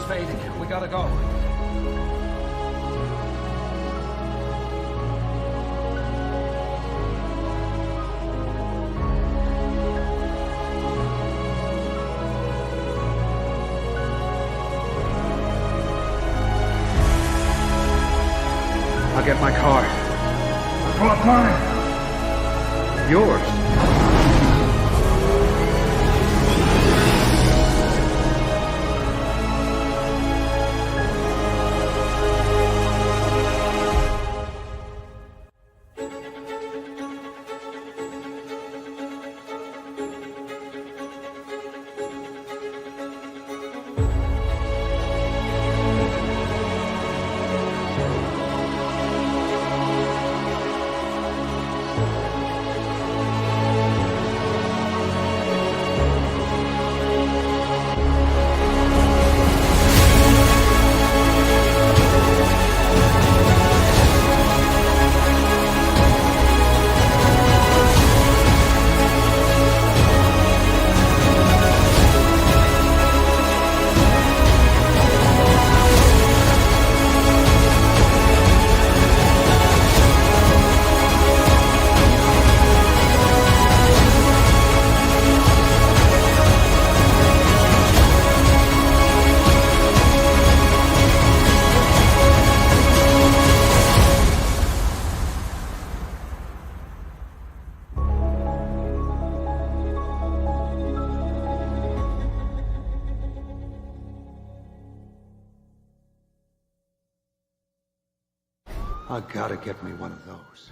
fading. We gotta go. I'll get my car. Pull up mine. Yours. I gotta get me one of those.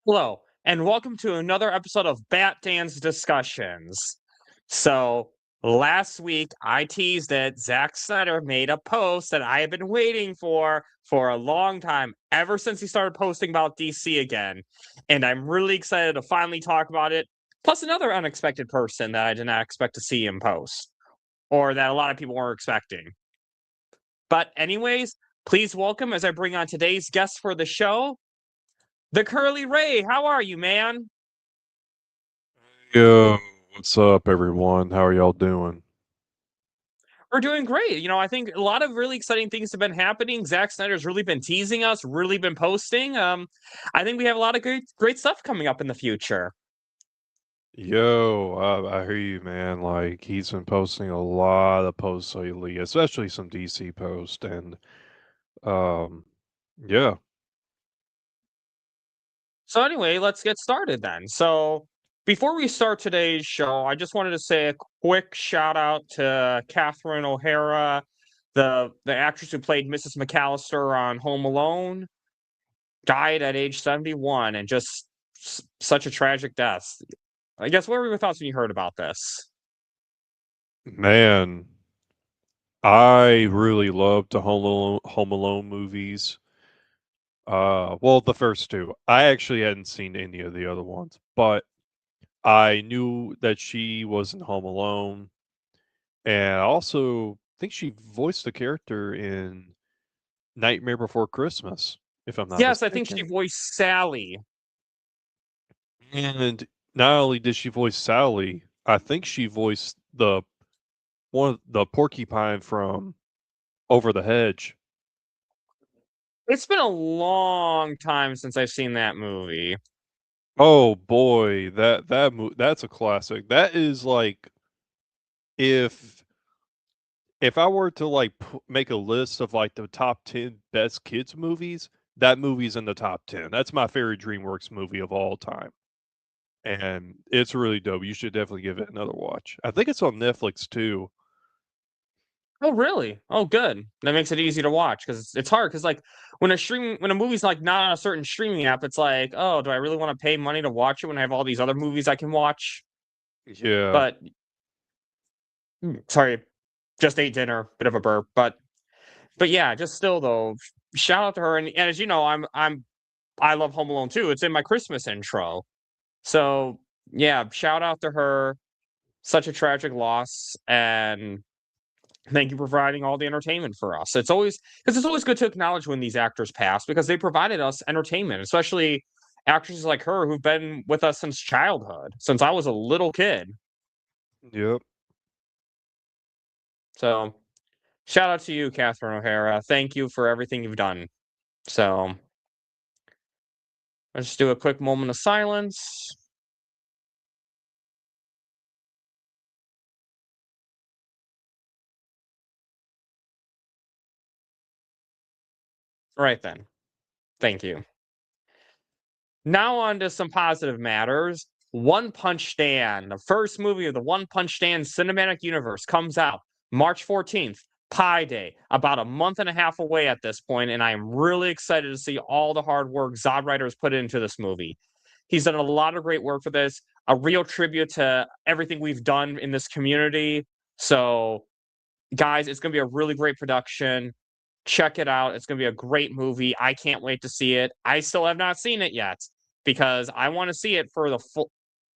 Hello, and welcome to another episode of Bat Dan's Discussions. So, last week I teased that Zack Snyder made a post that I have been waiting for a long time, ever since he started posting about DC again. And I'm really excited to finally talk about it. Plus, another unexpected person that I did not expect to see him post, or that a lot of people weren't expecting. But anyways, please welcome as I bring on today's guest for the show, TheCurlyRay. How are you, man? Yo, what's up, everyone? How are y'all doing? We're doing great. I think a lot of really exciting things have been happening. Zack Snyder's really been teasing us, really been posting. I think we have a lot of great stuff coming up in the future. Yo, I hear you, man. Like, he's been posting a lot of posts lately, especially some DC posts, and yeah. So anyway, let's get started then. So before we start today's show, I just wanted to say a quick shout out to Catherine O'Hara, the actress who played Mrs. McAllister on Home Alone. died at age 71, and just such a tragic death. I guess, what were your thoughts when you heard about this? Man, I really loved the Home Alone movies. Well, the first two. I actually hadn't seen any of the other ones, but I knew that she was in Home Alone, and I also think she voiced the character in Nightmare Before Christmas, if I'm not Yes, I think she mistaken. voiced Sally. And not only did she voice Sally, I think she voiced the one of the porcupine from Over the Hedge. It's been a long time since I've seen that movie. Oh boy, that's a classic. That is like if if I were to like make a list of like the top 10 best kids movies, that movie's in the top 10. That's my favorite DreamWorks movie of all time. And it's really dope. You should definitely give it another watch. I think it's on Netflix too. Oh, really? Oh, good. That makes it easy to watch, because it's hard. Because, like, when a movie's like not on a certain streaming app, it's like, oh, do I really want to pay money to watch it when I have all these other movies I can watch? Yeah. But sorry, just ate dinner, bit of a burp. But yeah, just still though, shout out to her. And as you know, I love Home Alone too. It's in my Christmas intro. So yeah, shout out to her. Such a tragic loss, and thank you for providing all the entertainment for us. It's always good to acknowledge when these actors pass, because they provided us entertainment, especially actresses like her who've been with us since childhood, since I was a little kid. Yep. So shout out to you, Catherine O'Hara. Thank you for everything you've done. So let's do a quick moment of silence. Right then. Thank you. Now on to some positive matters. One Punch Man, the first movie of the One Punch Man cinematic universe, comes out March 14th, Pi Day, about a month and a half away at this point, and I am really excited to see all the hard work Zod has put into this movie. He's done a lot of great work for this, a real tribute to everything we've done in this community. So, guys, it's going to be a really great production. Check it out. It's going to be a great movie. I can't wait to see it. I still have not seen it yet, because I want to see it for the full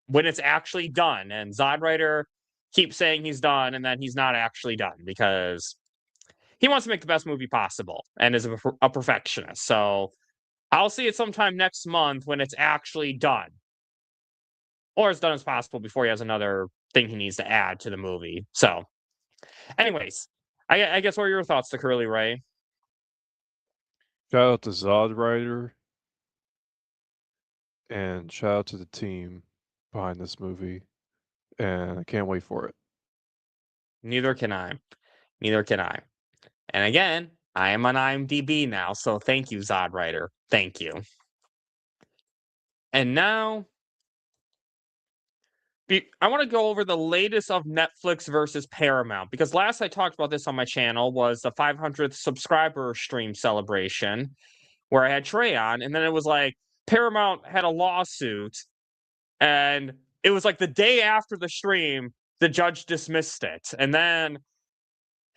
when it's actually done. And Zod keeps saying he's done, and then he's not actually done, because he wants to make the best movie possible and is a perfectionist. So I'll see it sometime next month when it's actually done, or as done as possible before he has another thing he needs to add to the movie. So, anyways, I guess, what are your thoughts, TheCurlyRay? Shout out to Zod Rider and shout out to the team behind this movie. And I can't wait for it. Neither can I. Neither can I. And again, I am on IMDb now, so thank you, Zod. Thank you. And now, I want to go over the latest of Netflix versus Paramount, because last I talked about this on my channel was the 500th subscriber stream celebration, where I had Trey on, and then it was like Paramount had a lawsuit, and it was like the day after the stream, the judge dismissed it, and then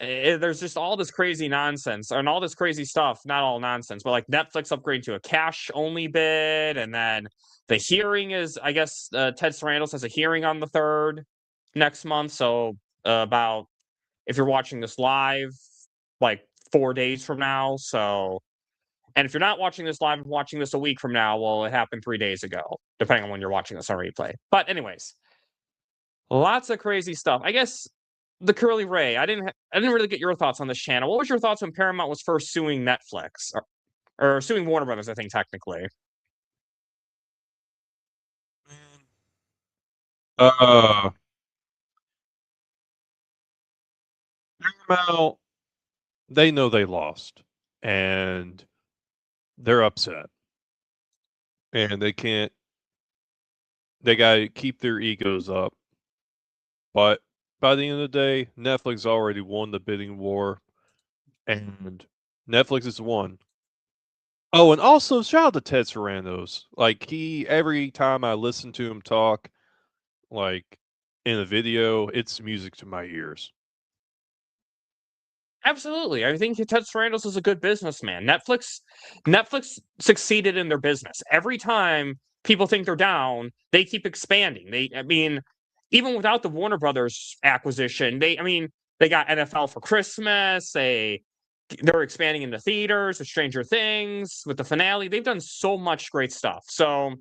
there's just all this crazy nonsense and all this crazy stuff. Not all nonsense, but like Netflix upgrading to a cash only bid, and then the hearing is, I guess, Ted Sarandos has a hearing on the 3rd next month. So about, if you're watching this live, like 4 days from now. So, and if you're not watching this live and watching this a week from now, well, it happened 3 days ago, depending on when you're watching this on replay. But anyways, lots of crazy stuff. I guess, TheCurlyRay, I didn't really get your thoughts on this channel. What was your thoughts when Paramount was first suing Netflix, or suing Warner Brothers, I think, technically? Uh, Paramount, they know they lost and they're upset. And they gotta keep their egos up. But by the end of the day, Netflix already won the bidding war and Netflix has won. Oh, and also shout out to Ted Sarandos. Like every time I listen to him talk, like in a video, it's music to my ears. Absolutely. I think Ted Sarandos is a good businessman. Netflix succeeded in their business. Every time people think they're down, they keep expanding. I mean, even without the Warner Brothers acquisition, they got NFL for Christmas. They're expanding into theaters with Stranger Things, with the finale. They've done so much great stuff. So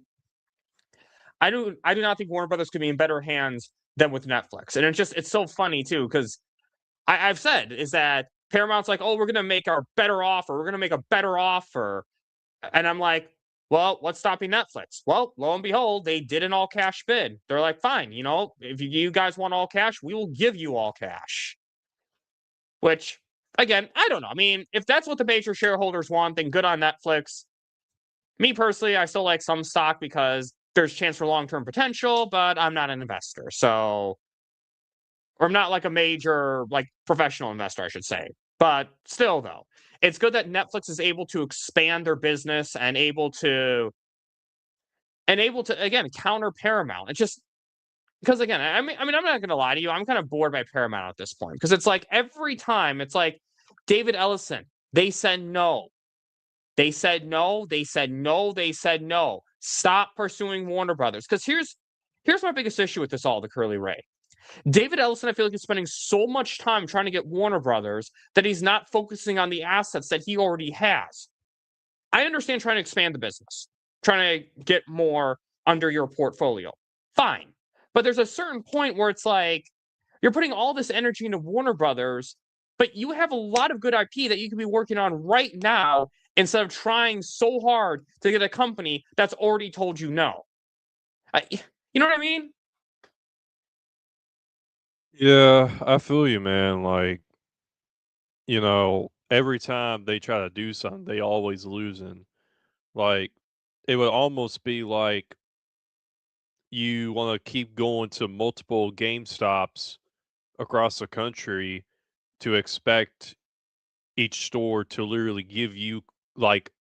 I do not think Warner Brothers could be in better hands than with Netflix. And it's so funny too, because I've said is that Paramount's like, oh, we're gonna make our better offer. We're gonna make a better offer. And I'm like, well, what's stopping Netflix? Well, lo and behold, they did an all cash bid. They're like, fine, if you guys want all cash, we will give you all cash. Which, again, I don't know. I mean, if that's what the major shareholders want, then good on Netflix. Me personally, I still like some stock because there's chance for long-term potential, but I'm not an investor. So, or I'm not like a major, like professional investor, I should say. But still, though, it's good that Netflix is able to expand their business and able to again counter Paramount. It's just because again, I'm not going to lie to you. I'm kind of bored by Paramount at this point because it's like every time it's like David Ellison. They said no. They said no. They said no. They said no. Stop pursuing Warner Brothers. Because here's my biggest issue with this all, the Curly Ray. David Ellison, I feel like, is spending so much time trying to get Warner Brothers that he's not focusing on the assets that he already has. I understand trying to expand the business, trying to get more under your portfolio. Fine. But there's a certain point where it's like you're putting all this energy into Warner Brothers, but you have a lot of good IP that you could be working on right now instead of trying so hard to get a company that's already told you no. You know what I mean? Yeah, I feel you, man. Like, every time they try to do something, they always losing. Like, it would almost be like you want to keep going to multiple Game Stops across the country to expect each store to literally give you like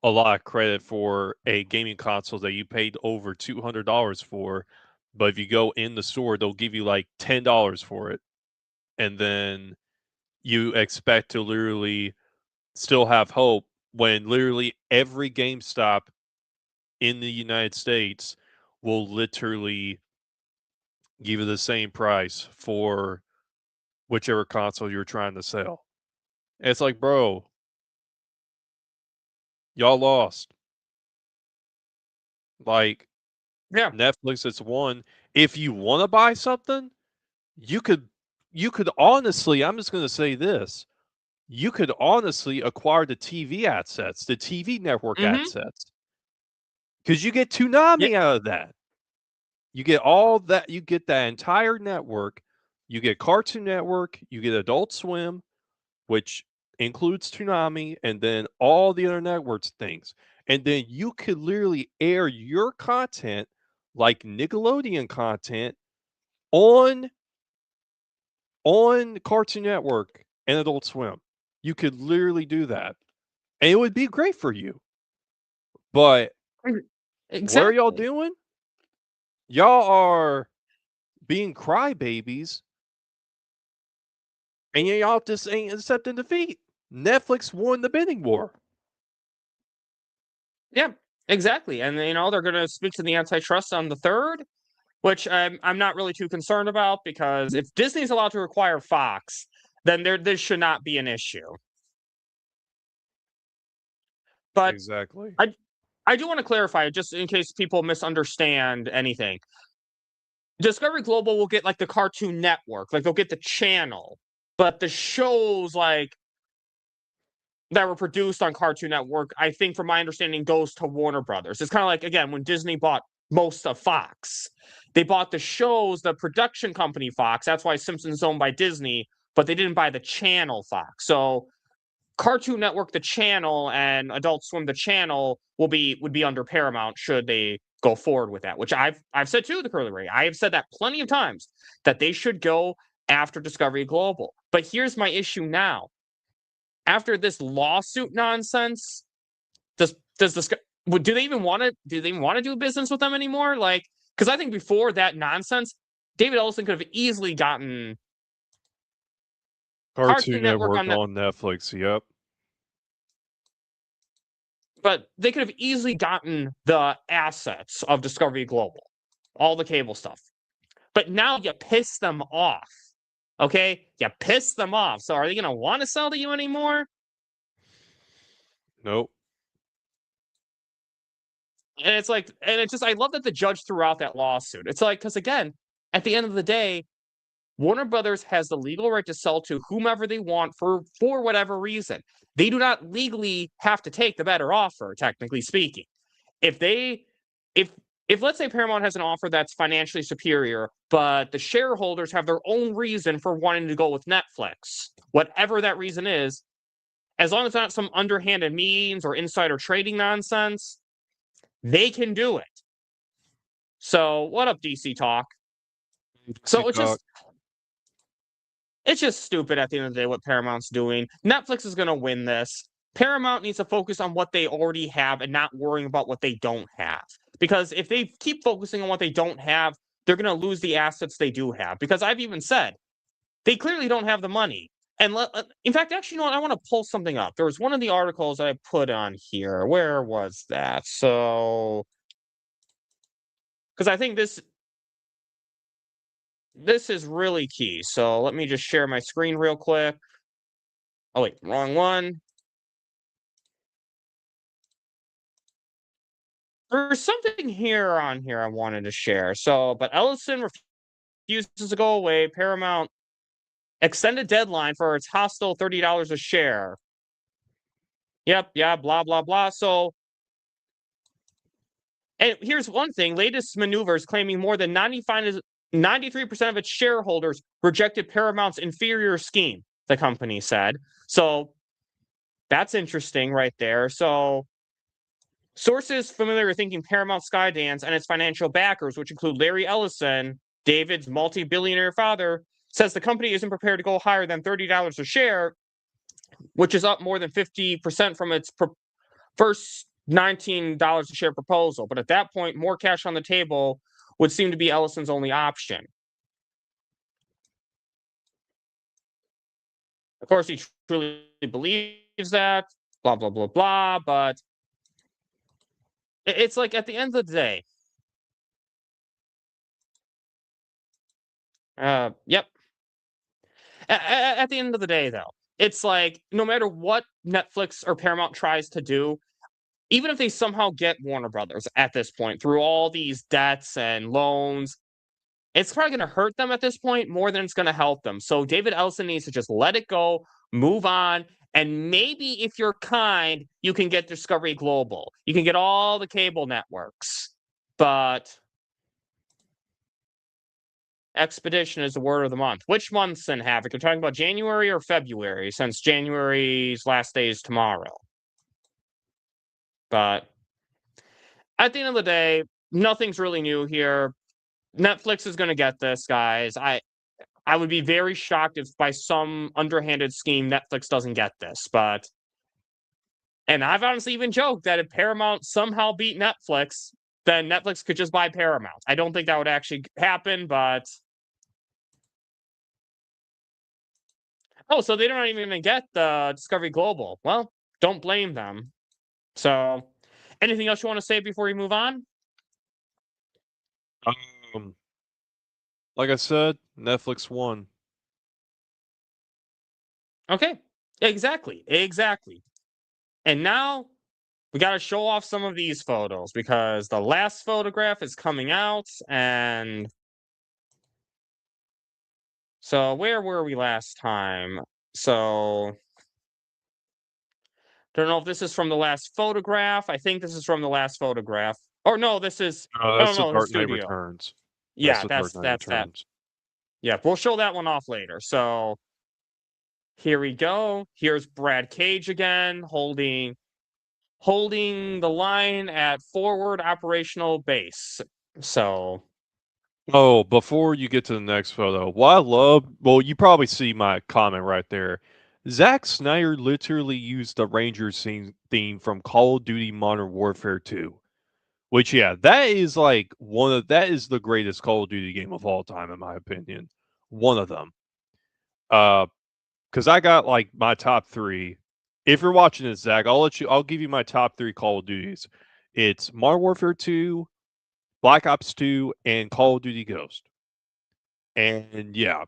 a lot of credit for a gaming console that you paid over $200 for. But if you go in the store, they'll give you like $10 for it. And then you expect to literally still have hope when literally every GameStop in the United States will literally give you the same price for whichever console you're trying to sell. And it's like, bro, y'all lost. Like Yeah. Netflix is one. If you want to buy something, you could honestly, I'm just going to say this. You could honestly acquire the TV assets, the TV network Mm-hmm. assets. Cuz you get Yeah. Toonami out of that. You get all that, you get that entire network. You get Cartoon Network, you get Adult Swim, which includes Toonami, and then all the other networks things. And then you could literally air your content like Nickelodeon content on Cartoon Network and Adult Swim. You could literally do that. And it would be great for you. But what are y'all Exactly. doing? Y'all are being crybabies, and y'all just ain't accepting defeat. Netflix won the bidding war. Yeah, exactly. And they're going to speak to the antitrust on the 3rd, which I'm not really too concerned about because if Disney's allowed to acquire Fox, then this should not be an issue. But Exactly. I do want to clarify, just in case people misunderstand anything. Discovery Global will get like the Cartoon Network, like they'll get the channel, but the shows like that were produced on Cartoon Network, I think, from my understanding, goes to Warner Brothers. It's kind of like, again, when Disney bought most of Fox. They bought the shows, the production company Fox. That's why Simpsons is owned by Disney, but they didn't buy the channel Fox. So Cartoon Network, the channel, and Adult Swim, the channel, would be under Paramount should they go forward with that. Which I've said too, the Curly Ray. I have said that plenty of times that they should go after Discovery Global. But here's my issue now. After this lawsuit nonsense, does this? Do they even want to? Do they even want to do business with them anymore? Like, because I think before that nonsense, David Ellison could have easily gotten Cartoon Network on Netflix. Yep. But they could have easily gotten the assets of Discovery Global, all the cable stuff. But now you piss them off. Okay? You piss them off. So are they going to want to sell to you anymore? Nope. And it's like, and it's just, I love that the judge threw out that lawsuit. It's like, because again, at the end of the day, Warner Brothers has the legal right to sell to whomever they want for whatever reason. They do not legally have to take the better offer, technically speaking. If let's say Paramount has an offer that's financially superior, but the shareholders have their own reason for wanting to go with Netflix, whatever that reason is, as long as it's not some underhanded means or insider trading nonsense, they can do it. So, what up, DC Talk? So it's just stupid at the end of the day what Paramount's doing. Netflix is going to win this. Paramount needs to focus on what they already have and not worrying about what they don't have. Because if they keep focusing on what they don't have, they're going to lose the assets they do have. Because I've even said, they clearly don't have the money. And in fact, actually, you know what? I want to pull something up. There was one of the articles that I put on here. Where was that? So, because I think this is really key. So let me just share my screen real quick. Oh, wait, wrong one. There's something here I wanted to share. So, but Ellison refuses to go away. Paramount extended deadline for its hostile $30 a share. Yep, yeah, blah, blah, blah. So, and here's one thing. Latest maneuvers claiming more than 93% of its shareholders rejected Paramount's inferior scheme, the company said. So, that's interesting right there. So, sources familiar with thinking Paramount Skydance and its financial backers, which include Larry Ellison, David's multi-billionaire father, says the company isn't prepared to go higher than $30 a share, which is up more than 50% from its first $19 a share proposal. But at that point, more cash on the table would seem to be Ellison's only option. Of course, he truly believes that, blah, blah, blah, blah, but it's like at the end of the day, yep. At the end of the day, though, it's like no matter what Netflix or Paramount tries to do, even if they somehow get Warner Brothers at this point through all these debts and loans, it's probably going to hurt them at this point more than it's going to help them. So David Ellison needs to just let it go, move on, and maybe if you're kind, you can get Discovery Global. You can get all the cable networks. But Expedition is the word of the month. Which month's in Havoc? You're talking about January or February, since January's last day is tomorrow. But at the end of the day, nothing's really new here. Netflix is going to get this, guys. I would be very shocked if by some underhanded scheme Netflix doesn't get this. And I've honestly even joked that if Paramount somehow beat Netflix, then Netflix could just buy Paramount. I don't think that would actually happen, but oh, so they're not even going to get the Discovery Global. Well, don't blame them. So, anything else you want to say before we move on? Like I said, Netflix won. Okay, exactly. And now we got to show off some of these photos because the last photograph is coming out. And so where were we last time? So don't know if this is from the last photograph. I think this is from the last photograph. Or no, this is That's no, the Dark Knight studio. Returns. Yeah, that's that. Yeah, we'll show that one off later. So here we go. Here's Brad Cage again, holding the line at forward operational base. So Oh, before you get to the next photo, what I love, well, you probably see my comment right there. Zack Snyder literally used the Ranger scene theme from Call of Duty Modern Warfare 2. Which, yeah, that is like that is the greatest Call of Duty game of all time, in my opinion. One of them. Because I got like my top 3. If you're watching this, Zach, I'll give you my top 3 Call of Duties. It's Modern Warfare 2, Black Ops 2, and Call of Duty Ghost. And yeah.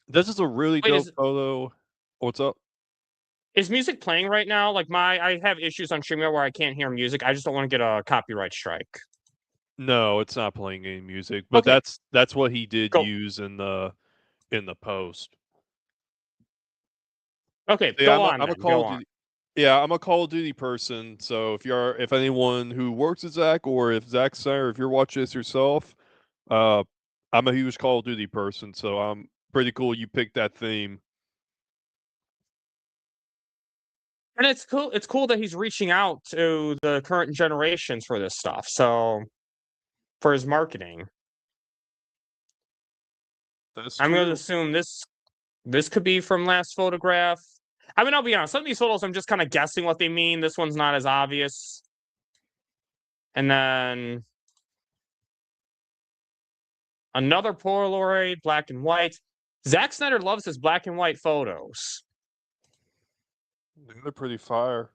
This is a really Wait, dope photo. What's up? is music playing right now? Like I have issues on streaming where I can't hear music. I just don't want to get a copyright strike. No, it's not playing any music, but Okay. that's what he did Go. use in the post. Okay, Yeah, go on I'm then. a Call Go of on. Duty. Yeah, I'm a Call of Duty person. So if anyone who works with Zach, or if Zach Snyder, if you're watching this yourself, uh, I'm a huge Call of Duty person. So I'm pretty cool. You picked that theme. And it's cool. It's cool that he's reaching out to the current generations for this stuff. So for his marketing, That's I'm going to true. assume this could be from last photograph. I mean, I'll be honest. Some of these photos, I'm just kind of guessing what they mean. This one's not as obvious. And then another Polaroid, black and white. Zack Snyder loves his black and white photos. They're pretty fire.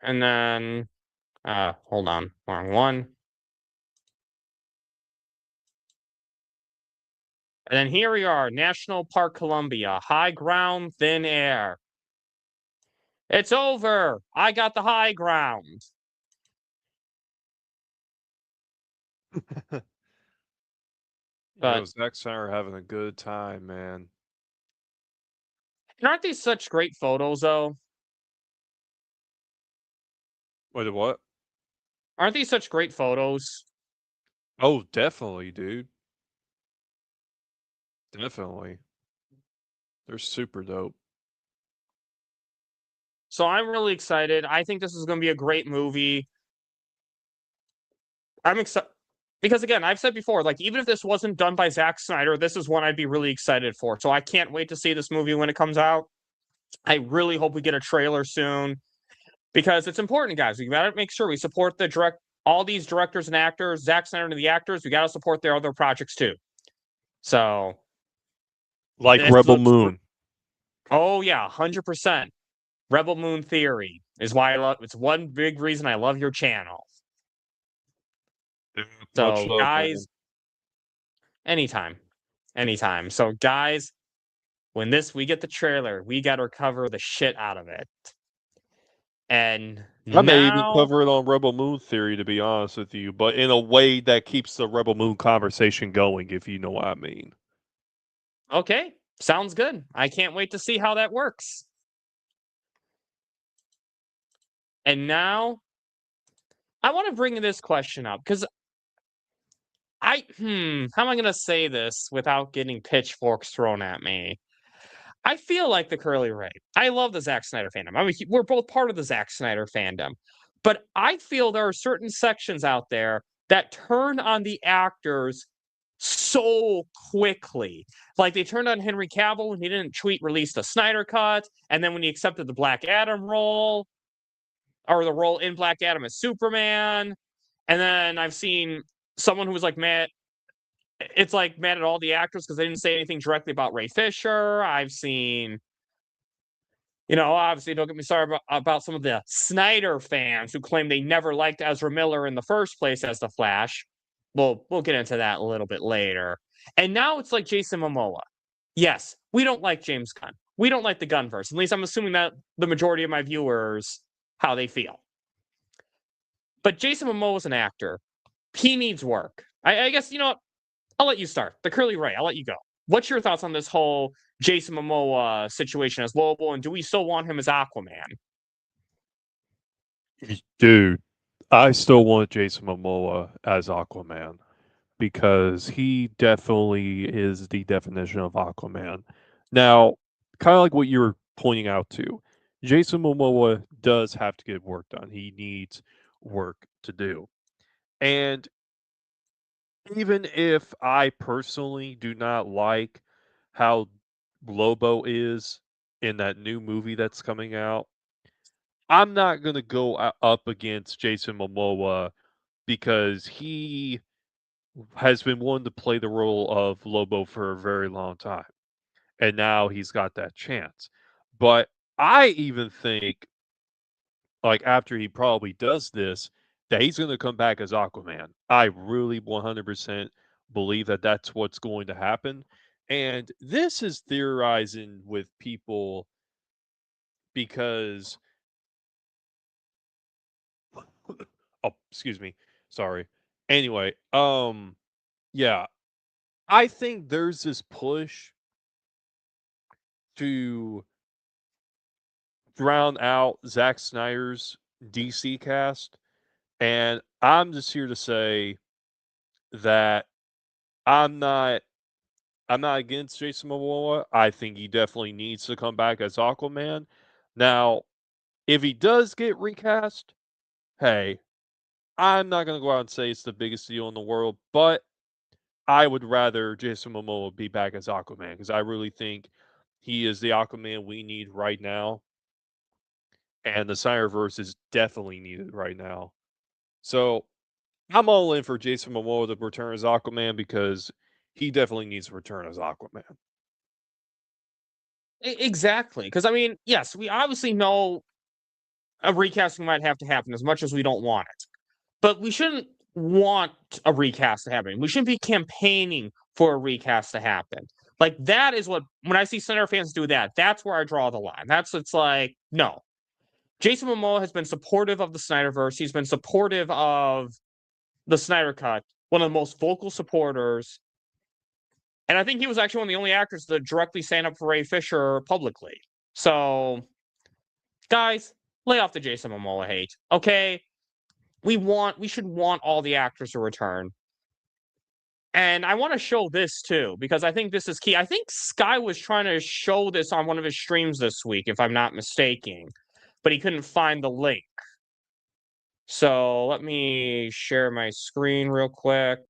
And then, hold on, wrong one. And then here we are, National Park Columbia, high ground, thin air. It's over. I got the high ground. But Zack Snyder having a good time, man. aren't these such great photos, though? Wait, what? Aren't these such great photos? Oh, definitely, dude. Definitely. They're super dope. So I'm really excited. I think this is going to be a great movie. I'm excited because, again, I've said before, like, even if this wasn't done by Zack Snyder, this is one I'd be really excited for. So I can't wait to see this movie when it comes out. I really hope we get a trailer soon because it's important, guys. We got to make sure we support all these directors and actors, Zack Snyder and the actors. We got to support their other projects too. So, Like Rebel Moon. Oh yeah, 100%. Rebel Moon Theory is why I love. It's one big reason I love your channel. So, Much love, guys, man. anytime. So, guys, when we get the trailer, we got to recover the shit out of it. And I may even now, cover it on Rebel Moon Theory, to be honest with you, but in a way that keeps the Rebel Moon conversation going, if you know what I mean. okay, sounds good. I can't wait to see how that works. And now, I want to bring this question up because how am I going to say this without getting pitchforks thrown at me? I feel like TheCurlyRay. I love the Zack Snyder fandom. I mean, we're both part of the Zack Snyder fandom. But I feel there are certain sections out there that turn on the actors so quickly. Like they turned on Henry Cavill when he didn't release the Snyder Cut. And then when he accepted the Black Adam role, or the role in Black Adam as Superman. And then I've seen someone who was like mad. It's like mad at all the actors because they didn't say anything directly about Ray Fisher. I've seen, obviously, don't get me started about some of the Snyder fans who claim they never liked Ezra Miller in the first place as the Flash. We'll get into that a little bit later. And now it's like Jason Momoa. Yes, we don't like James Gunn. We don't like the Gunverse. At least I'm assuming that the majority of my viewers, how they feel. But Jason Momoa is an actor. He needs work. I guess, what? I'll let you start. TheCurlyRay, I'll let you go. What's your thoughts on this whole Jason Momoa situation as Lobo, and do we still want him as Aquaman? Dude, I still want Jason Momoa as Aquaman because he definitely is the definition of Aquaman. Now, kind of like what you were pointing out too, Jason Momoa does have to get work done. He needs work to do. And even if I personally do not like how Lobo is in that new movie that's coming out, I'm not going to go up against Jason Momoa because he has been wanting to play the role of Lobo for a very long time. And now he's got that chance. But I even think, like, after he probably does this, that he's going to come back as Aquaman. I really 100% believe that that's what's going to happen. And this is theorizing with people because, oh, excuse me. Sorry. Anyway, yeah, I think there's this push to drown out Zack Snyder's DC cast, and I'm just here to say that I'm not I'm not against Jason Momoa. I think he definitely needs to come back as Aquaman. Now, if he does get recast, hey, I'm not going to go out and say it's the biggest deal in the world, but I would rather Jason Momoa be back as Aquaman because I really think he is the Aquaman we need right now, and the Snyderverse is definitely needed right now. So I'm all in for Jason Momoa to return as Aquaman because he definitely needs to return as Aquaman. Exactly. Because, I mean, yes, we obviously know a recasting might have to happen as much as we don't want it. But we shouldn't want a recast to happen. We shouldn't be campaigning for a recast to happen. Like, that is what, when I see Snyder fans do that, that's where I draw the line. It's like, no. Jason Momoa has been supportive of the Snyderverse. He's been supportive of the Snyder Cut, one of the most vocal supporters. And I think he was actually one of the only actors to directly stand up for Ray Fisher publicly. So, guys, lay off the Jason Momoa hate. Okay? We should want all the actors to return. And I want to show this too, because I think this is key. I think Sky was trying to show this on one of his streams this week, if I'm not mistaken, but he couldn't find the link. So let me share my screen real quick.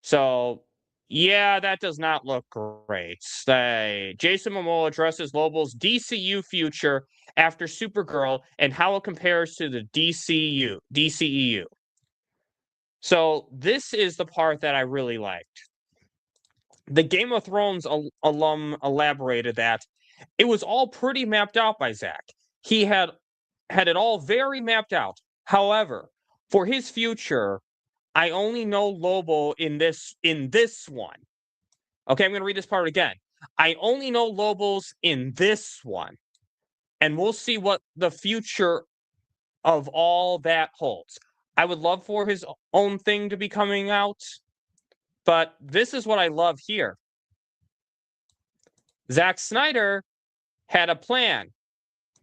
So, yeah, that does not look great. Jason Momoa addresses Lobo's DCU future after Supergirl and how it compares to the DCEU. So this is the part that I really liked. The Game of Thrones alum elaborated that it was all pretty mapped out by Zack. He had it all very mapped out. However, for his future, I only know Lobo in this one. Okay, I'm going to read this part again. I only know Lobos in this one. And we'll see what the future of all that holds. I would love for his own thing to be coming out, but this is what I love here. Zack Snyder had a plan.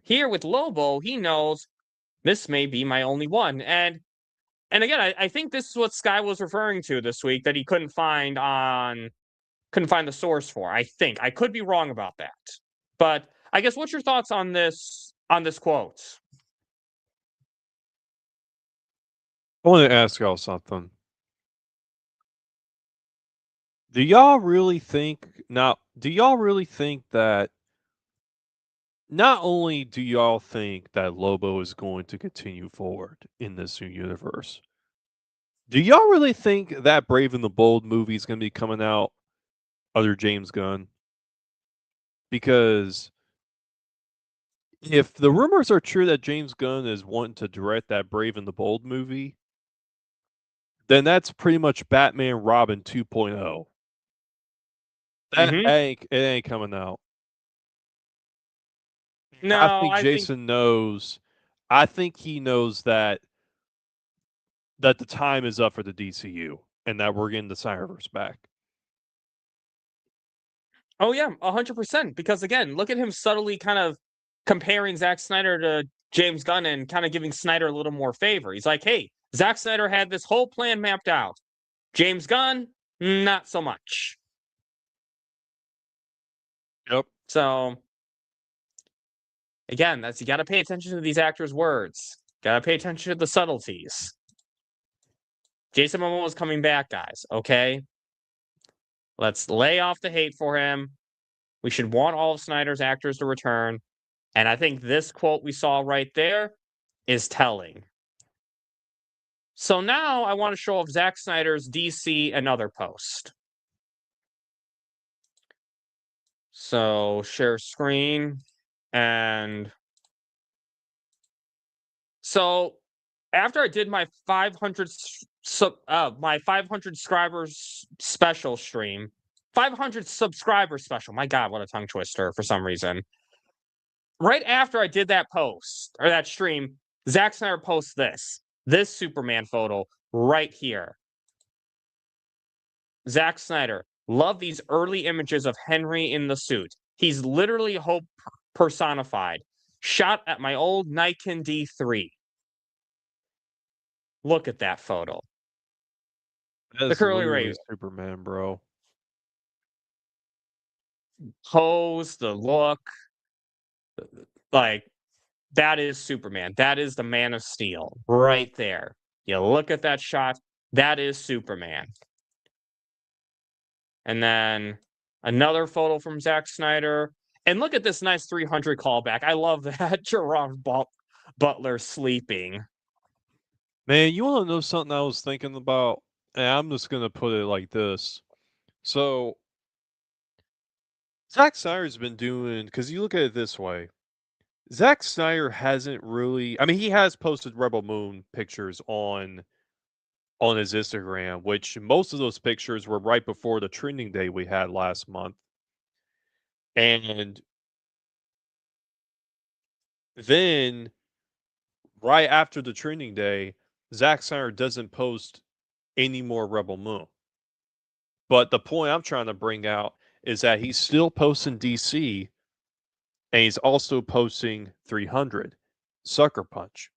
Here with Lobo, he knows this may be my only one. And again, I think this is what Sky was referring to this week that he couldn't find the source for. I think. I could be wrong about that. But I guess what's your thoughts on this quote? I want to ask y'all something. Do y'all really think that not only do y'all think that Lobo is going to continue forward in this new universe, do y'all really think that Brave and the Bold movie is going to be coming out under James Gunn? Because if the rumors are true that James Gunn is wanting to direct that Brave and the Bold movie, then that's pretty much Batman Robin 2.0. It ain't coming out. No, I think Jason knows. I think he knows that the time is up for the DCU and that we're getting the Snyderverse back. Oh yeah, 100%. Because again, look at him subtly kind of comparing Zack Snyder to James Gunn and kind of giving Snyder a little more favor. He's like, hey, Zack Snyder had this whole plan mapped out. James Gunn, not so much. Yep. So again, you got to pay attention to these actors' words. Got to pay attention to the subtleties. Jason Momoa is coming back, guys. Okay, let's lay off the hate for him. We should want all of Snyder's actors to return. And I think this quote we saw right there is telling. So now I want to show off Zack Snyder's DC Another post. So share screen. And so after I did my 500 subscribers special stream, 500 subscriber special. My God, what a tongue twister for some reason. Right after I did that post or that stream, Zack Snyder posts this Superman photo right here. Zack Snyder, love these early images of Henry in the suit. He's literally hope personified. Shot at my old Nikon D3. Look at that photo. That is Curly literally Ray Superman, bro. pose, the look, like that is Superman. That is the Man of Steel right there. You look at that shot, that is Superman. And then another photo from Zack Snyder. And look at this nice 300 callback. I love that. Gerard Butler sleeping. Man, you want to know something I was thinking about? And I'm just going to put it like this. So, Zack Snyder's been doing, because you look at it this way, Zack Snyder hasn't really, I mean, he has posted Rebel Moon pictures on his Instagram, which most of those pictures were right before the trending day we had last month. And then right after the trending day, Zack Snyder doesn't post any more Rebel Moon. But the point I'm trying to bring out is that he's still posting DC and he's also posting 300, Sucker Punch,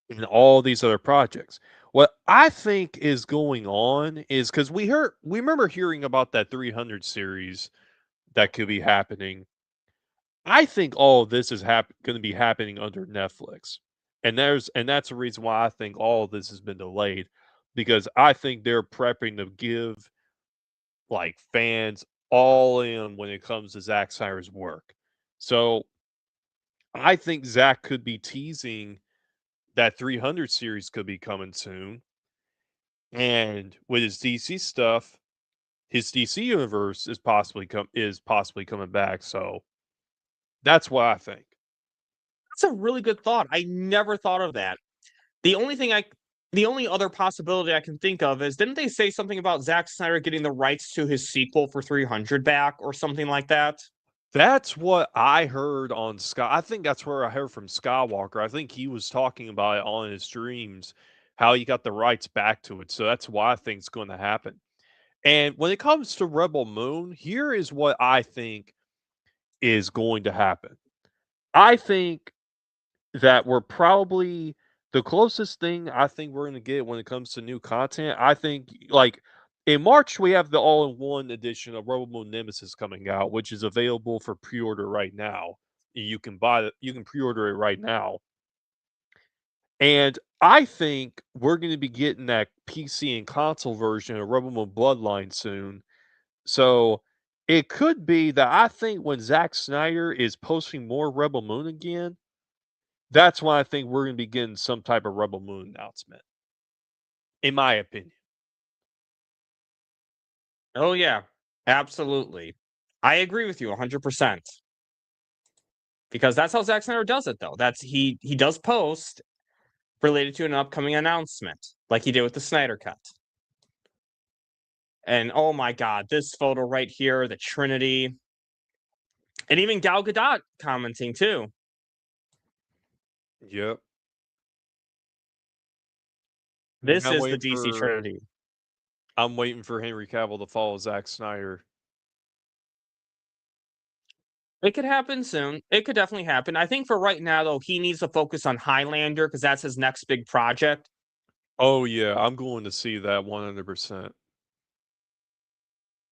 and all these other projects. What I think is going on is because we remember hearing about that 300 series that could be happening. I think all of this is going to be happening under Netflix, and that's the reason why I think all of this has been delayed, because I think they're prepping to give like fans all in when it comes to Zack Snyder's work. So I think Zack could be teasing that 300 series could be coming soon. And with his DC stuff, his DC universe is possibly coming back. So that's what I think. That's a really good thought. I never thought of that. The only other possibility I can think of is, didn't they say something about Zack Snyder getting the rights to his sequel for 300 back or something like that? That's what I heard on Sky. I think that's where I heard from Skywalker. I think he was talking about it on his streams, how he got the rights back to it. So that's why I think it's going to happen. And when it comes to Rebel Moon, here is what I think is going to happen. I think that we're probably the closest thing I think we're going to get when it comes to new content. I think like in March we have the all-in-one edition of Rebel Moon Nemesis coming out, which is available for pre-order right now. You can buy it, you can pre-order it right now. And I think we're going to be getting that PC and console version of Rebel Moon Bloodline soon. So it could be that I think when Zack Snyder is posting more Rebel Moon again, that's why I think we're going to be getting some type of Rebel Moon announcement, in my opinion. Oh yeah, absolutely. I agree with you 100%. Because that's how Zack Snyder does it, though. That's he does post related to an upcoming announcement, like he did with the Snyder Cut. And oh my God, this photo right here, the Trinity, and even Gal Gadot commenting too. Yep. This I'm is the waiting DC Trinity. I'm waiting for Henry Cavill to follow Zack Snyder. It could happen soon. It could definitely happen. I think for right now, though, he needs to focus on Highlander because that's his next big project. Oh yeah, I'm going to see that 100%.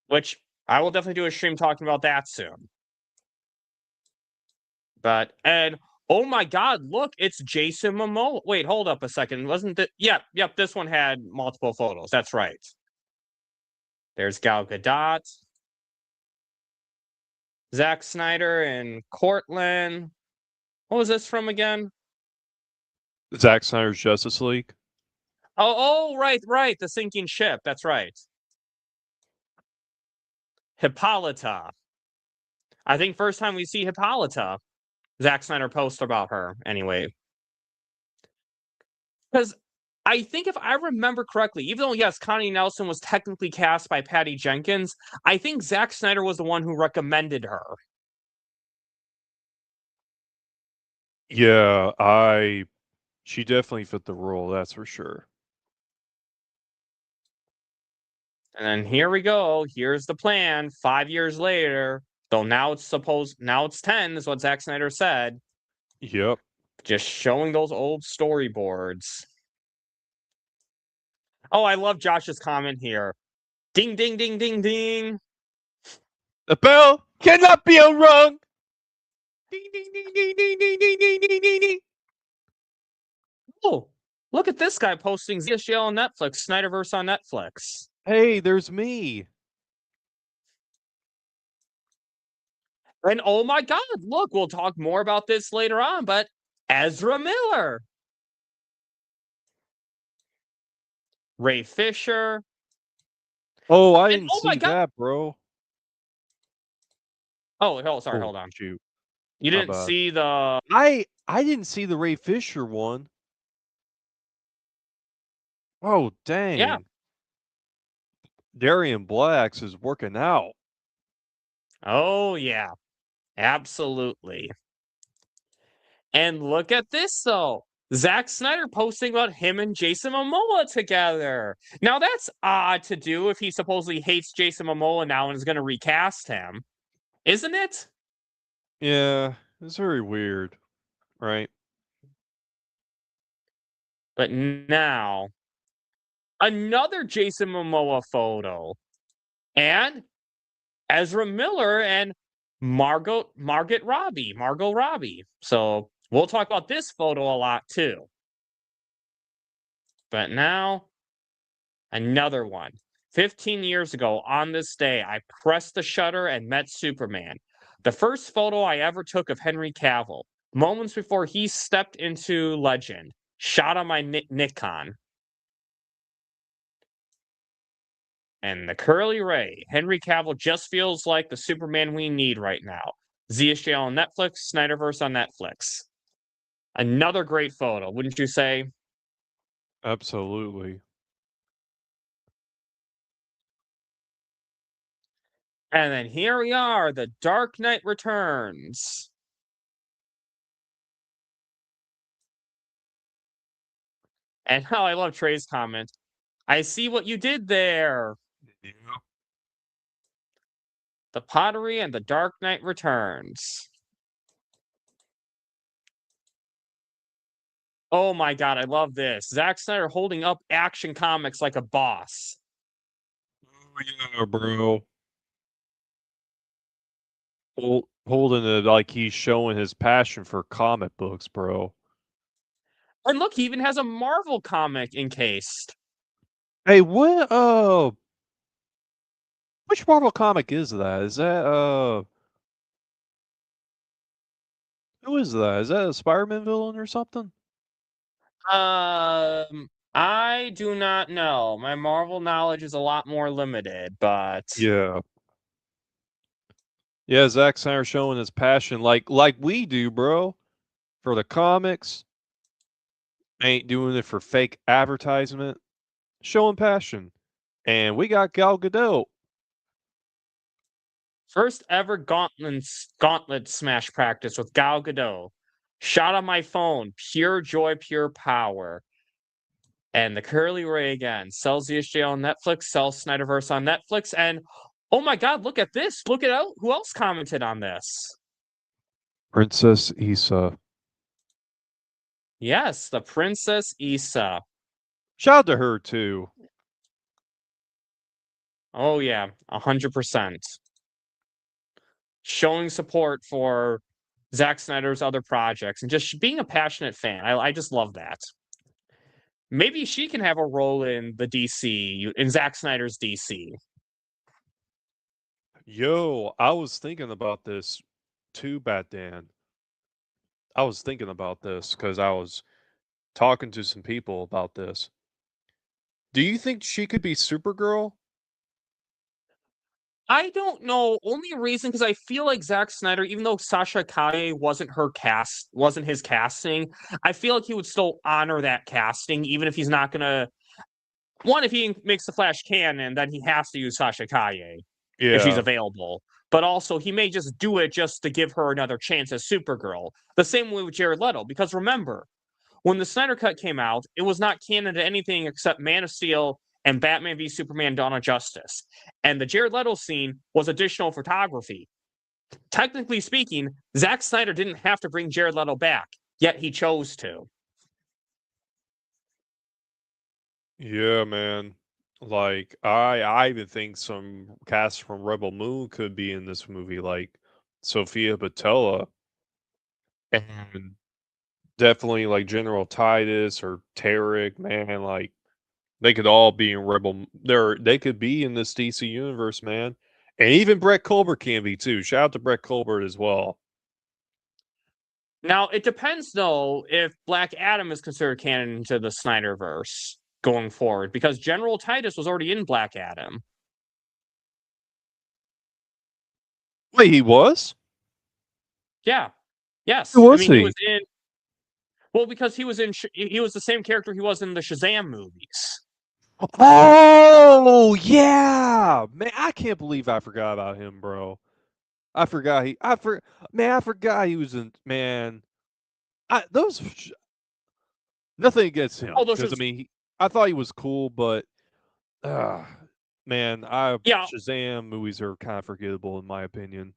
Which I will definitely do a stream talking about that soon. And Oh my God! Look, it's Jason Momoa. Wait, hold up a second. Wasn't it? Yep. This one had multiple photos. That's right. There's Gal Gadot, Zack Snyder, and Cortland. What was this from again? Zack Snyder's Justice League. Oh, right. The sinking ship. That's right. Hippolyta. I think first time we see Hippolyta, Zack Snyder posts about her anyway. Because I think if I remember correctly, even though, yes, Connie Nelson was technically cast by Patty Jenkins, I think Zack Snyder was the one who recommended her. Yeah, she definitely fit the role, that's for sure. And then here we go. Here's the plan 5 years later. Though now it's 10 is what Zack Snyder said. Yep. Just showing those old storyboards. Oh, I love Josh's comment here. Ding, ding, ding, ding, ding. The bell cannot be unrung. Ding, ding, ding, ding, ding, ding, ding, ding, ding, ding, ding. Oh, look at this guy posting ZSGL on Netflix, Snyderverse on Netflix. Hey, there's me. And oh my God, look, we'll talk more about this later on, but Ezra Miller, Ray Fisher. Oh, I didn't oh my see God. that, bro. Oh, sorry, hold on. Shoot. You didn't see the... I didn't see the Ray Fisher one. Oh, dang. Yeah. Darian Blacks is working out. Oh, yeah. Absolutely. And look at this, though. Zack Snyder posting about him and Jason Momoa together. Now, that's odd to do if he supposedly hates Jason Momoa now and is going to recast him. Isn't it? Yeah, it's very weird, right? But now, another Jason Momoa photo. And Ezra Miller and Margot Robbie. So we'll talk about this photo a lot too. But now, another one. 15 years ago on this day, I pressed the shutter and met Superman. The first photo I ever took of Henry Cavill, moments before he stepped into legend, shot on my Nikon. And the Curly Ray, Henry Cavill just feels like the Superman we need right now. ZSJ on Netflix, Snyderverse on Netflix. Another great photo, wouldn't you say? Absolutely. And then here we are, The Dark Knight Returns. And how I love Trey's comment. I see what you did there. Yeah. The Pottery and The Dark Knight Returns. Oh my God, I love this. Zack Snyder holding up Action Comics like a boss. Oh, yeah, bro. Holding it like he's showing his passion for comic books, bro. And look, he even has a Marvel comic encased. Hey, which Marvel comic is that? Is that who is that? Is that a Spider-Man villain or something? I do not know. My Marvel knowledge is a lot more limited, but Yeah. Yeah, Zack Snyder showing his passion like we do, bro. For the comics. Ain't doing it for fake advertisement. Showing passion. And we got Gal Gadot. first ever gauntlet smash practice with Gal Gadot. Shot on my phone. Pure joy, pure power. And the Curly Ray again. Sells ZSJ on Netflix, sells Snyderverse on Netflix, and oh my God, look at this. Look at who else commented on this. Princess Issa. Yes, the Princess Issa. Shout out to her too. Oh yeah, 100%. Showing support for Zack Snyder's other projects and just being a passionate fan. I just love that. Maybe she can have a role in the DC, in Zack Snyder's DC. Yo, I was thinking about this too, Dan. I was thinking about this because I was talking to some people about this. Do you think she could be Supergirl? I don't know. Only reason because I feel like Zack Snyder, even though Sasha Kaye wasn't his casting, I feel like he would still honor that casting, even if he's not gonna. One, if he makes the Flash canon, then he has to use Sasha Kaye if she's Yeah. available. But also, he may just do it just to give her another chance as Supergirl. The same way with Jared Leto, because remember, when the Snyder Cut came out, it was not canon to anything except Man of Steel and Batman v Superman: Dawn of Justice. And the Jared Leto scene was additional photography. Technically speaking, Zack Snyder didn't have to bring Jared Leto back, yet he chose to. Yeah, man. Like I even think some cast from Rebel Moon could be in this movie, like Sophia Botella and definitely like General Titus or Tarek, man, like they could all be in they could be in this DC universe, man. And even Brett Colbert can be too. Shout out to Brett Colbert as well. Now, it depends, though, if Black Adam is considered canon into the Snyderverse going forward, because General Titus was already in Black Adam. Wait, he was? Yeah. Yes. Who was he he? was in. Well, because he was the same character he was in the Shazam movies. Oh yeah, man! I can't believe I forgot about him, bro. I forgot he was in. Man, nothing against him Oh, those because Shaz- I thought he was cool, but man, Yeah. Shazam movies are kind of forgettable in my opinion.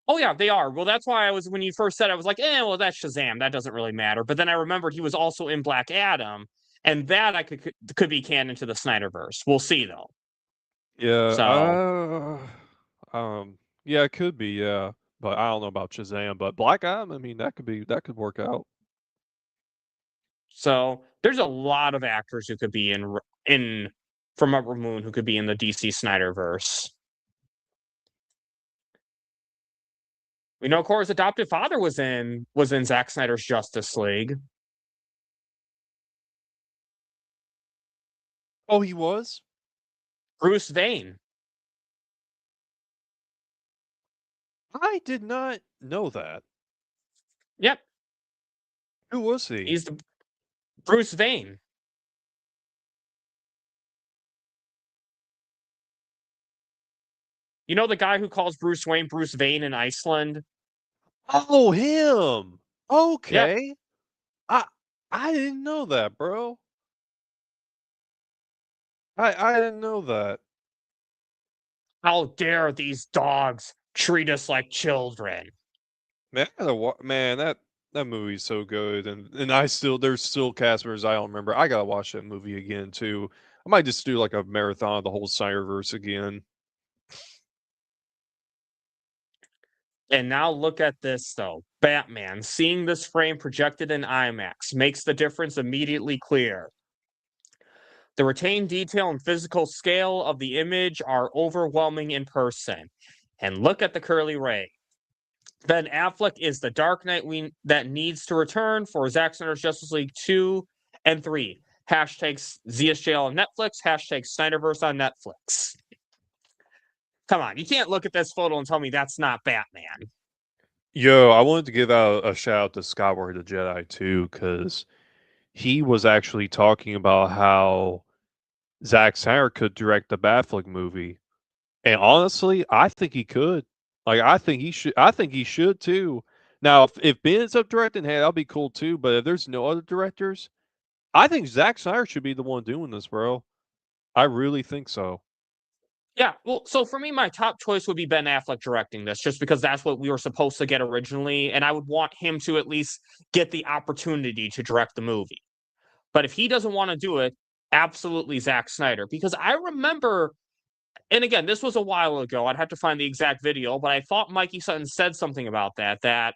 Oh, yeah, they are. Well, that's why when you first said it, I was like, well, that's Shazam. That doesn't really matter. But then I remembered he was also in Black Adam, and that I could be canon to the Snyderverse. We'll see, though. Yeah, So, yeah, it could be, yeah, but I don't know about Shazam. But Black Adam, that could work out. so there's a lot of actors who could be in from Rebel Moon who could be in the DC Snyderverse. We know Cora's adopted father was in Zack Snyder's Justice League. Oh, he was? Bruce Wayne. I did not know that. Yep. Who was he? He's the Bruce Wayne. You know the guy who calls Bruce Wayne in Iceland? Oh, him. Yep. Okay. I didn't know that, bro. I didn't know that. How dare these dogs treat us like children? Man, man, that movie's so good, and there's still cast members I don't remember. I gotta watch that movie again too. I might just do like a marathon of the whole Snyderverse again. And now look at this, though. Batman, seeing this frame projected in IMAX makes the difference immediately clear. The retained detail and physical scale of the image are overwhelming in person. And look at the curly ray. Ben Affleck is the Dark Knight that needs to return for Zack Snyder's Justice League 2 and 3. Hashtags ZSJL on Netflix, hashtag Snyderverse on Netflix. Come on, you can't look at this photo and tell me that's not Batman. Yo, I wanted to give out a shout out to Skywalker the Jedi too, because he was actually talking about how Zack Snyder could direct the Batfleck movie. And honestly, I think he could. Like, I think he should. I think he should too. Now, if Ben ends up directing, hey, that'll be cool too. But if there's no other directors, I think Zack Snyder should be the one doing this, bro. I really think so. Yeah, well, so for me, my top choice would be Ben Affleck directing this, just because that's what we were supposed to get originally, and I would want him to at least get the opportunity to direct the movie. But if he doesn't want to do it, absolutely Zack Snyder. Because I remember, and again, this was a while ago, I'd have to find the exact video, but I thought Mikey Sutton said something about that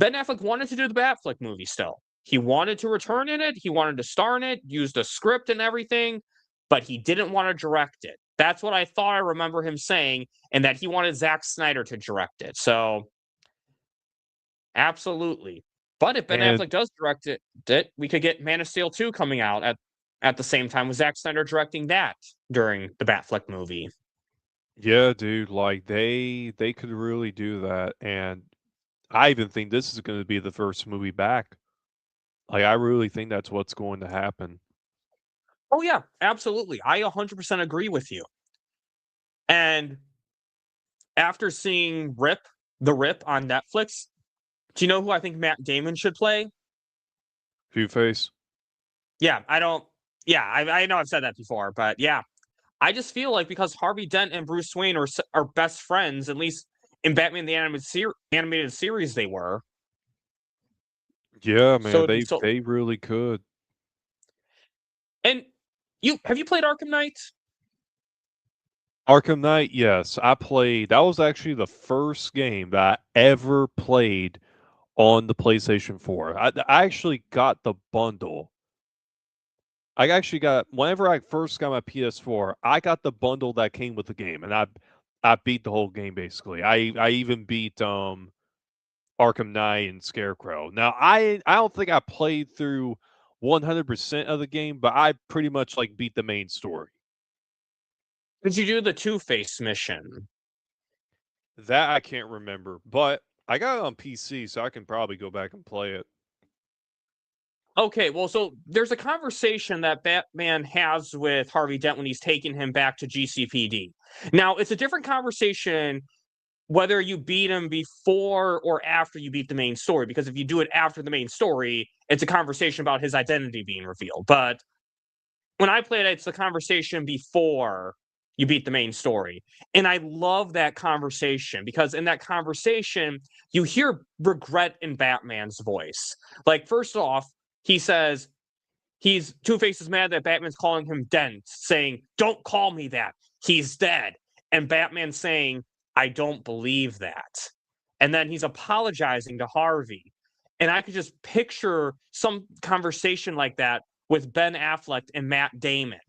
Ben Affleck wanted to do the Batfleck movie still. He wanted to return in it. He wanted to star in it, use the script and everything, but he didn't want to direct it. That's what I thought I remember him saying, and that he wanted Zack Snyder to direct it. So, absolutely. But if Ben And Affleck does direct it, we could get Man of Steel 2 coming out at the same time with Zack Snyder directing that during the Batfleck movie. yeah, dude, like they could really do that. And I even think this is going to be the first movie back. Like, I really think that's what's going to happen. Oh yeah, absolutely. I 100% agree with you. And after seeing The Rip on Netflix, do you know who I think Matt Damon should play? Two-Face. Yeah, I don't. Yeah, I know I've said that before, but yeah, I just feel like because Harvey Dent and Bruce Wayne are best friends, at least in Batman the animated series, they were. Yeah, So man, it'd be they so. they really could. And you played Arkham Knight? Arkham Knight, yes, I played. That was actually the first game that I ever played on the PlayStation 4. I actually got the bundle. I actually got whenever I first got my PS4, I got the bundle that came with the game, and I beat the whole game basically. I even beat Arkham Knight and Scarecrow. Now I don't think I played through 100% of the game, but I pretty much like beat the main story. Did you do the Two-Face mission? That I can't remember, but I got it on PC, so I can probably go back and play it. Okay, well, so there's a conversation that Batman has with Harvey Dent when he's taking him back to GCPD. Now, it's a different conversation whether you beat him before or after you beat the main story, because if you do it after the main story, it's a conversation about his identity being revealed. But when I played it, it's the conversation before you beat the main story. And I love that conversation because in that conversation, you hear regret in Batman's voice. Like, first off, he says, Two-Face is mad that Batman's calling him Dent, saying, "Don't call me that. He's dead." And Batman saying, "I don't believe that." And then he's apologizing to Harvey. And I could just picture some conversation like that with Ben Affleck and Matt Damon.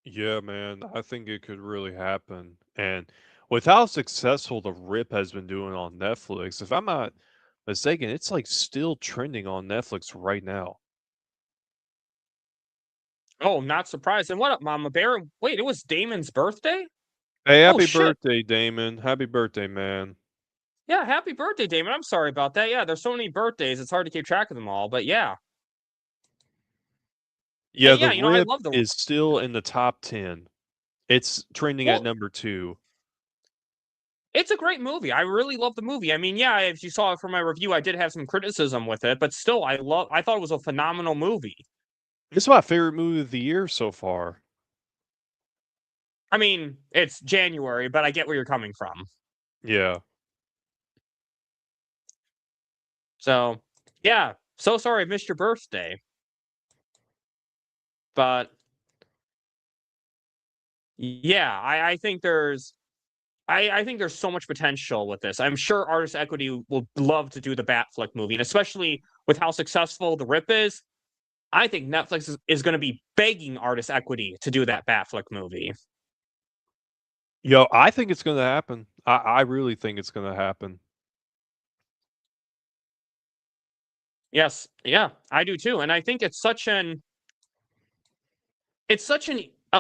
Yeah, man, I think it could really happen. And with how successful The Rip has been doing on Netflix, if I'm not mistaken, it's like still trending on Netflix right now. Oh, not surprised. And what up, Mama Bear? Wait, it was Damon's birthday? Hey, Oh happy shit. birthday, Damon. Happy birthday, man. Yeah, happy birthday, Damon. I'm sorry about that. Yeah, there's so many birthdays, it's hard to keep track of them all. But yeah. Yeah, And The yeah, I Rip love the is still in the top 10. It's trending at well, number 2. it's a great movie. I really love the movie. I mean, yeah, if you saw it from my review, I did have some criticism with it, but still I thought it was a phenomenal movie. It's my favorite movie of the year so far. I mean, it's January, but I get where you're coming from. Yeah. So, yeah. So sorry I missed your birthday. But yeah, I think I think there's so much potential with this. I'm sure Artist Equity will love to do the Batfleck movie, and especially with how successful The Rip is, I think Netflix is going to be begging Artist Equity to do that Batfleck movie. Yo, I think it's gonna happen. I really think it's gonna happen. Yes, yeah, I do too, and I think it's such an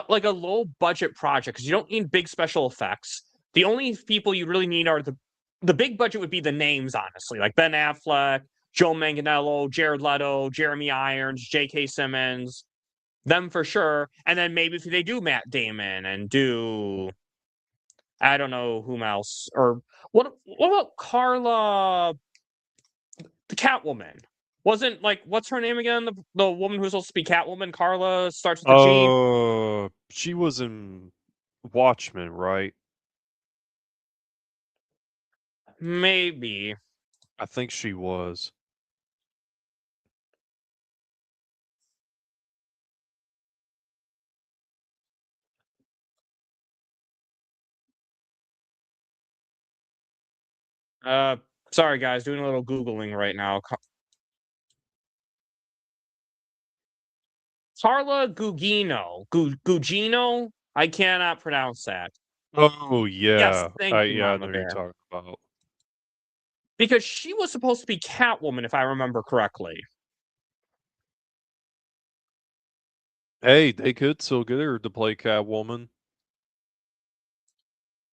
like a low budget project because you don't need big special effects. The only people you really need are the big budget would be the names, honestly, like Ben Affleck, Joe Manganiello, Jared Leto, Jeremy Irons, J.K. Simmons, them for sure. And then maybe if they do Matt Damon and do I don't know whom else or what about Carla, the Catwoman? Wasn't like what's her name again? The woman who's supposed to be Catwoman, Carla starts with a G. She was in Watchmen, right? Maybe. I think she was. Uh, Sorry, guys, doing a little Googling right now. Carla Gugino? I cannot pronounce that. Oh Yes, yeah, thank you, I Mama know who you're Bear. talking about. Because she was supposed to be Catwoman, if I remember correctly. Hey, they could still get her to play Catwoman.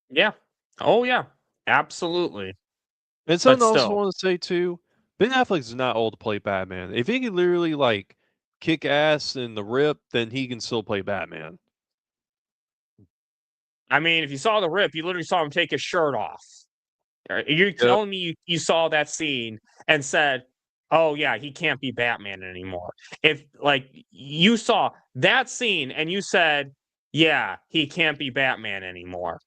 Yeah. Oh, yeah. Absolutely. And But something else I still. want to say too, Ben Affleck is not old to play Batman. If he can literally like kick ass in the rip, then he can still play Batman. I mean, if you saw the rip, you literally saw him take his shirt off. You're Yep. telling me you saw that scene and said, "Oh yeah, he can't be Batman anymore." If like you saw that scene and you said, "Yeah, he can't be Batman anymore."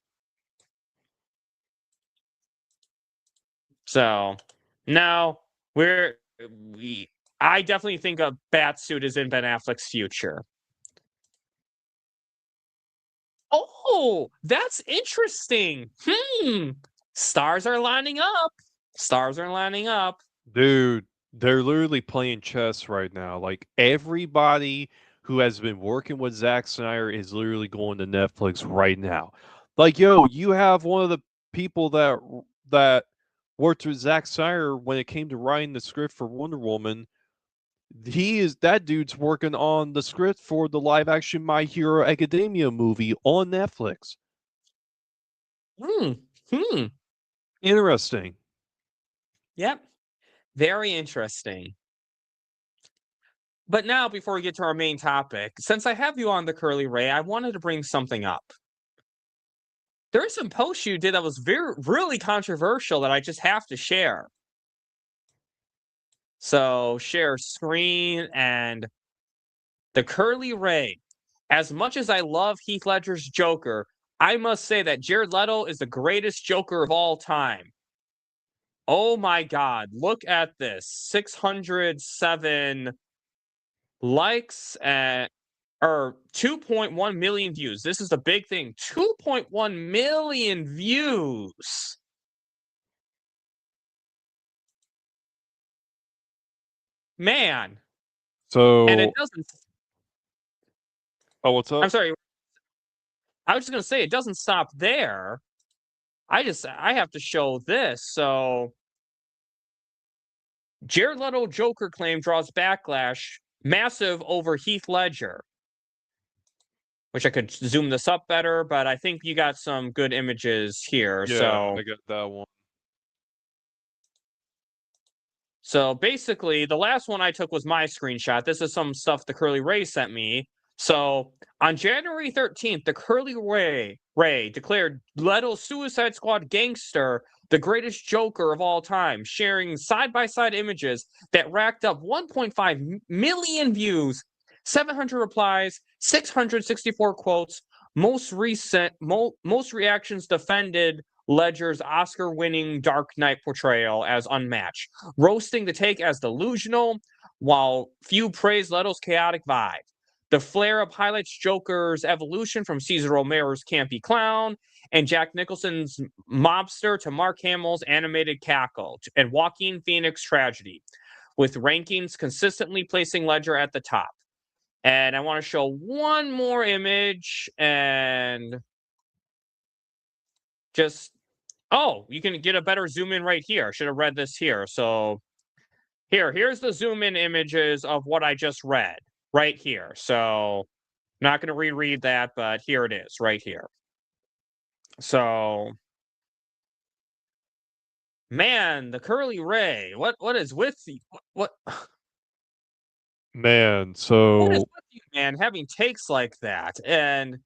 So no, we. I definitely think a Batsuit is in Ben Affleck's future. Oh, that's interesting. Stars are lining up. Stars are lining up. Dude, they're literally playing chess right now. Like everybody who has been working with Zack Snyder is literally going to Netflix right now. Like, yo, you have one of the people that worked with Zack Snyder when it came to writing the script for Wonder Woman. That dude's working on the script for the live action My Hero Academia movie on Netflix. Hmm. Hmm. Interesting. Yep. Very interesting. But now, before we get to our main topic, since I have you on the Curly Ray, I wanted to bring something up. There is some post you did that was really controversial that I just have to share. So, share screen and the Curly Ray. As much as I love Heath Ledger's Joker, I must say that Jared Leto is the greatest Joker of all time. Oh my God, look at this 607 likes and or 2.1 million views. This is the big thing. 2.1 million views. Man. And it So, doesn't oh, what's I'm up? sorry. I was just going to say it doesn't stop there. I have to show this. So Jared Leto Joker claim draws backlash massive over Heath Ledger. Wish I could zoom this up better, but I think you got some good images here. Yeah, I got that one. So basically, the last one I took was my screenshot. This is some stuff the Curly Ray sent me. So on January 13th, the Ray declared Leto's Suicide Squad gangster the greatest Joker of all time, sharing side-by-side images that racked up 1.5 million views, 700 replies, 664 quotes. Most reactions defended Ledger's Oscar-winning Dark Knight portrayal as unmatched, roasting the take as delusional, while few praised Leto's chaotic vibe. The flare-up highlights Joker's evolution from Cesar Romero's campy clown and Jack Nicholson's mobster to Mark Hamill's animated cackle and Joaquin Phoenix tragedy, with rankings consistently placing Ledger at the top. And I want to show one more image and just oh, you can get a better zoom in right here. I should have read this here. So here's the zoom in images of what I just read right here. So I'm not going to reread that, but here it is right here. So man, the Curly Ray, what is with you? What Man, what is so with you, man, having takes like that? And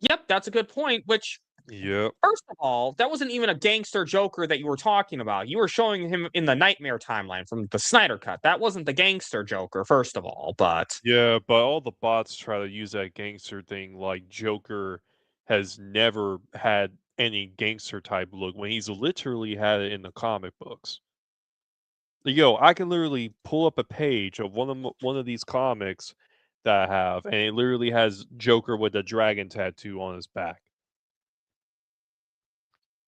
yep, that's a good point, which yep. first of all, that wasn't even a gangster Joker that you were talking about. You were showing him in the Nightmare timeline from the Snyder Cut. That wasn't the gangster Joker, first of all, but Yeah, but all the bots try to use that gangster thing like Joker has never had any gangster type look when he's literally had it in the comic books. Yo, I can literally pull up a page of one of these comics that I have, and it literally has Joker with a dragon tattoo on his back.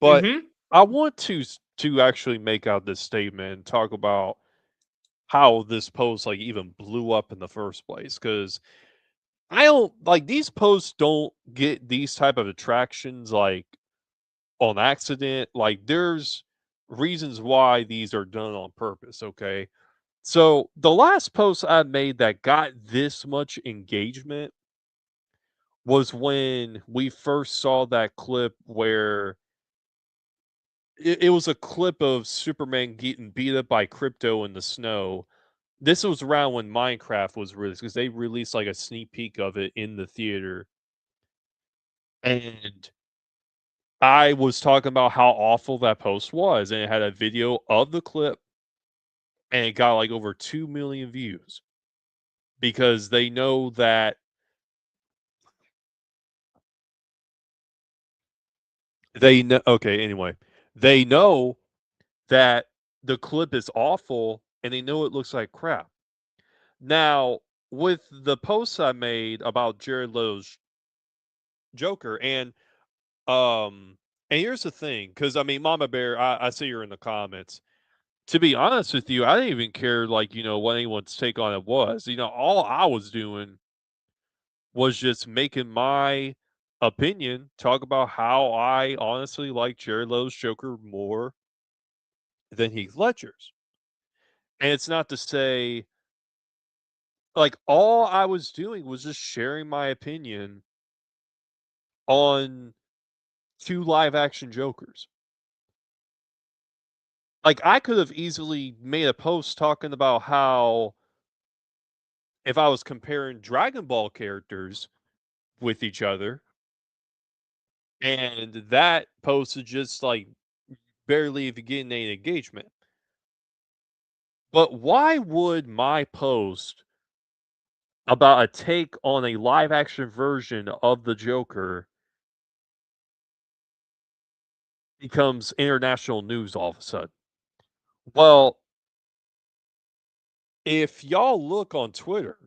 But mm-hmm. I want to to actually make out this statement and talk about how this post like even blew up in the first place. Because I don't like these posts don't get these type of attractions like on accident. Like there's reasons why these are done on purpose. Okay. So the last post I made that got this much engagement was when we first saw that clip where it was a clip of Superman getting beat up by Crypto in the snow. This was around when Minecraft was released because they released like a sneak peek of it in the theater. And I was talking about how awful that post was, and it had a video of the clip, and it got like over 2 million views because they know that they know. Okay, anyway, they know that the clip is awful, and they know it looks like crap. Now, with the posts I made about Jared Leto's Joker, and here's the thing, because I mean, Mama Bear, I see her in the comments. To be honest with you, I didn't even care, like, what anyone's take on it was. All I was doing was just making my opinion, talk about how I honestly like Jared Leto's Joker more than Heath Ledger's. And it's not to say, like, all I was doing was just sharing my opinion on two live action Jokers. Like, I could have easily made a post talking about how if I was comparing Dragon Ball characters with each other, and that post is just like barely even getting any engagement. But why would my post about a take on a live action version of the Joker becomes international news all of a sudden? Well, if y'all look on Twitter,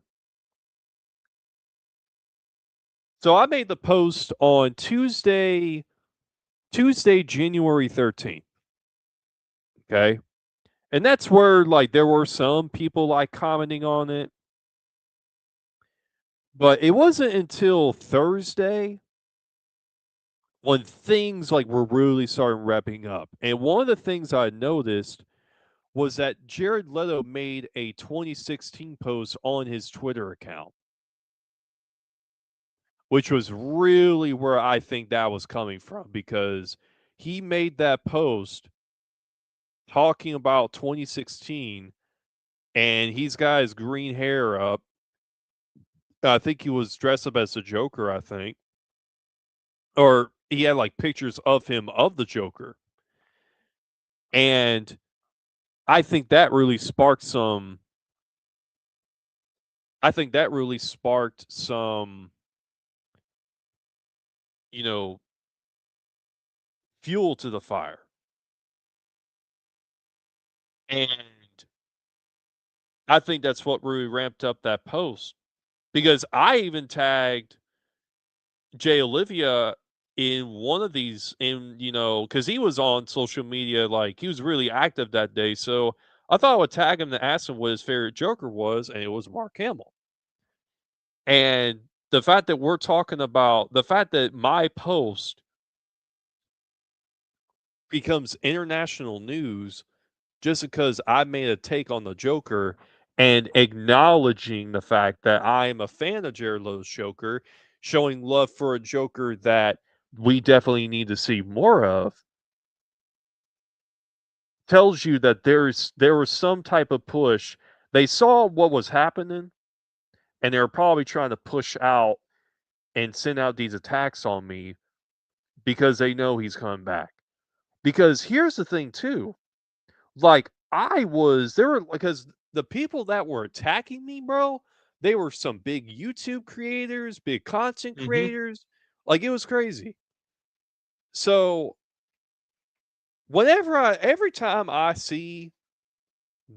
so I made the post on Tuesday, January 13th. Okay. And that's where like there were some people like commenting on it. But it wasn't until Thursday when things like were really starting wrapping up. And one of the things I noticed was that Jared Leto made a 2016 post on his Twitter account, which was really where I think that was coming from because he made that post talking about 2016 and he's got his green hair up. I think he was dressed up as the Joker, I think. Or he had like pictures of him of the Joker. And I think that really sparked some you know, fuel to the fire. And I think that's what really ramped up that post because I even tagged Jay Olivia in one of these because he was on social media, like he was really active that day. So I thought I would tag him to ask him what his favorite Joker was, and it was Mark Hamill. And the fact that we're talking about the fact that my post becomes international news just because I made a take on the Joker and acknowledging the fact that I am a fan of Jared Leto's Joker, showing love for a Joker that we definitely need to see more of, tells you that there was some type of push. They saw what was happening, and they were probably trying to push out and send out these attacks on me because they know he's coming back. Because here's the thing, too. Like, there were, because the people that were attacking me, bro, they were some big YouTube creators, big content creators. Like, it was crazy. So, every time I see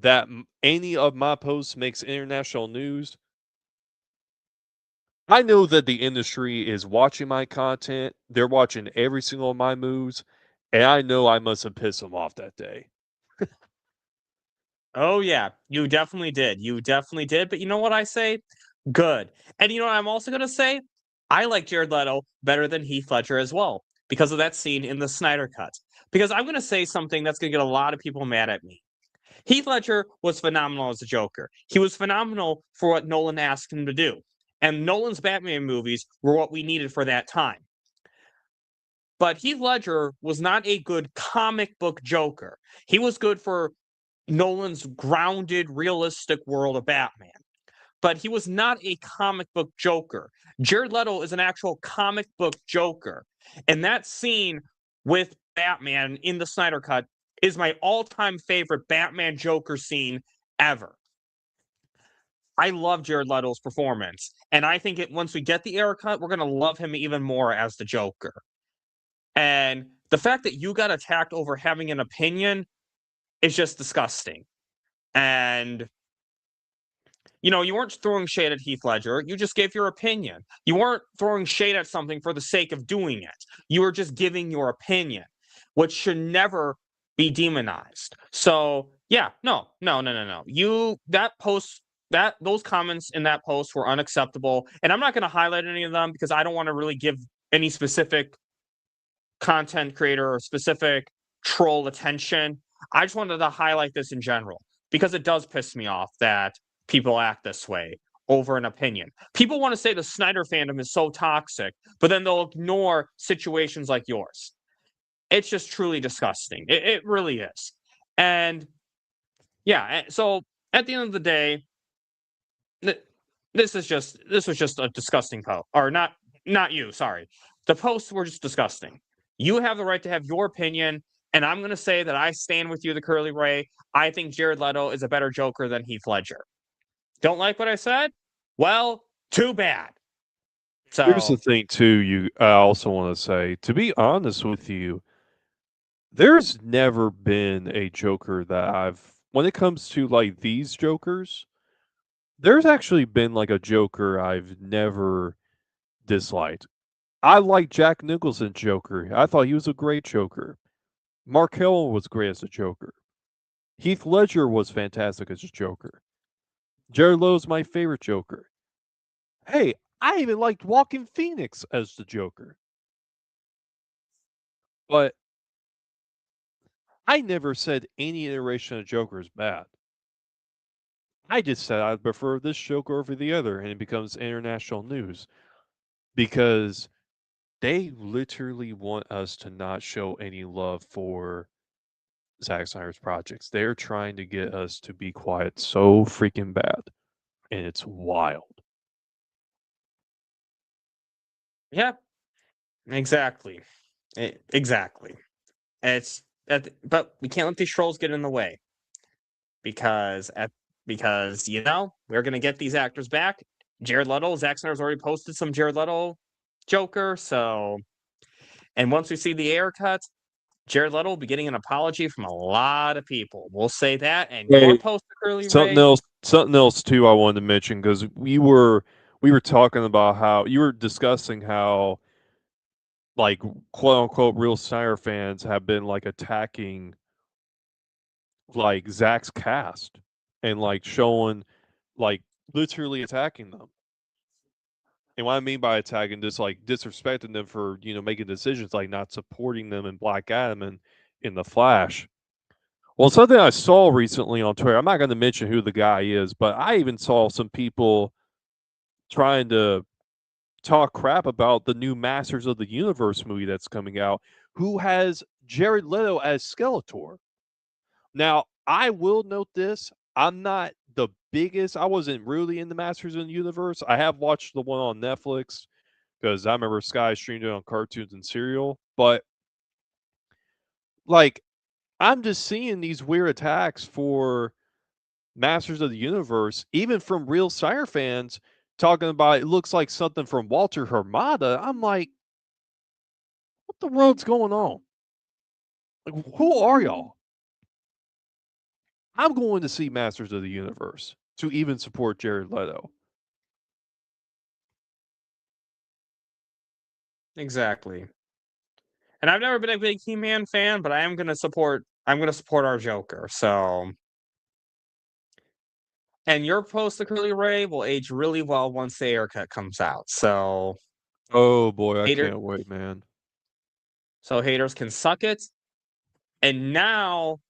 that any of my posts makes international news, I know that the industry is watching my content. They're watching every single of my moves, And I know I must have pissed him off that day. Oh yeah, you definitely did. You definitely did. But you know what I say? Good. And you know what I'm also gonna say? I like Jared Leto better than Heath Ledger as well because of that scene in the Snyder Cut. Because I'm gonna say something that's gonna get a lot of people mad at me. Heath Ledger was phenomenal as a Joker. He was phenomenal for what Nolan asked him to do. And Nolan's Batman movies were what we needed for that time. But Heath Ledger was not a good comic book Joker. He was good for Nolan's grounded, realistic world of Batman. But he was not a comic book Joker. Jared Leto is an actual comic book Joker. And that scene with Batman in the Snyder Cut is my all-time favorite Batman Joker scene ever. I love Jared Leto's performance. And I think once we get the Air Cut, we're going to love him even more as the Joker. And the fact that you got attacked over having an opinion is just disgusting. And you weren't throwing shade at Heath Ledger. You just gave your opinion. You weren't throwing shade at something for the sake of doing it. You were just giving your opinion, which should never be demonized. So yeah, no. Those comments in that post were unacceptable. And I'm not going to highlight any of them because I don't want to really give any specific content creator or specific troll attention. I just wanted to highlight this in general because it does piss me off that people act this way over an opinion. People want to say the Snyder fandom is so toxic, but then they'll ignore situations like yours. It's just truly disgusting. It really is. And yeah, so at the end of the day, this was just a disgusting post. Or not you, sorry. The posts were just disgusting. You have the right to have your opinion, and I'm going to say that I stand with you, the Curly Ray. I think Jared Leto is a better Joker than Heath Ledger. Don't like what I said? Well, too bad. Here's the So, thing, too. I also want to say, to be honest with you, there's never been a Joker that when it comes to like these Jokers, there's actually been like a Joker I've never disliked. I like Jack Nicholson's Joker. I thought he was a great Joker. Mark Hamill was great as a Joker. Heath Ledger was fantastic as a Joker. Jared Leto's my favorite Joker. Hey, I even liked Walking Phoenix as the Joker. But I never said any iteration of Joker is bad. I just said I prefer this Joker over the other, and it becomes international news because they literally want us to not show any love for Zack Snyder's projects. They're trying to get us to be quiet so freaking bad, and it's wild. yeah, exactly. Exactly. But we can't let these trolls get in the way because we're gonna get these actors back. Jared Leto, Zack Snyder's already posted some Jared Leto Joker, and once we see the air cut, Jared Leto will be getting an apology from a lot of people. We'll say that, and your post, Curly Ray. Something else too. I wanted to mention because we were talking about how you were discussing how like quote unquote real Snyder fans have been like attacking like Zach's cast and like showing like literally attacking them. And what I mean by attacking, just like disrespecting them for making decisions like not supporting them in Black Adam and in the Flash. Well, something I saw recently on Twitter, I'm not going to mention who the guy is, but I even saw some people trying to talk crap about the new Masters of the Universe movie that's coming out, who has Jared Leto as Skeletor. Now, I will note this. I'm not the biggest, I wasn't really in the Masters of the Universe. I have watched the one on Netflix because I remember Sky streamed it on cartoons and serial. But, like, I'm just seeing these weird attacks for Masters of the Universe, even from real Sire fans, talking about it looks like something from Walter Hamada. I'm like, what the world's going on? Like, who are y'all? I'm going to see Masters of the Universe to even support Jared Leto. Exactly. And I've never been a big He-Man fan, but I'm gonna support our Joker. So, and your post, the Curly Ray, will age really well once the haircut comes out. So, Oh boy, I hater, can't wait, man. so haters can suck it. And now,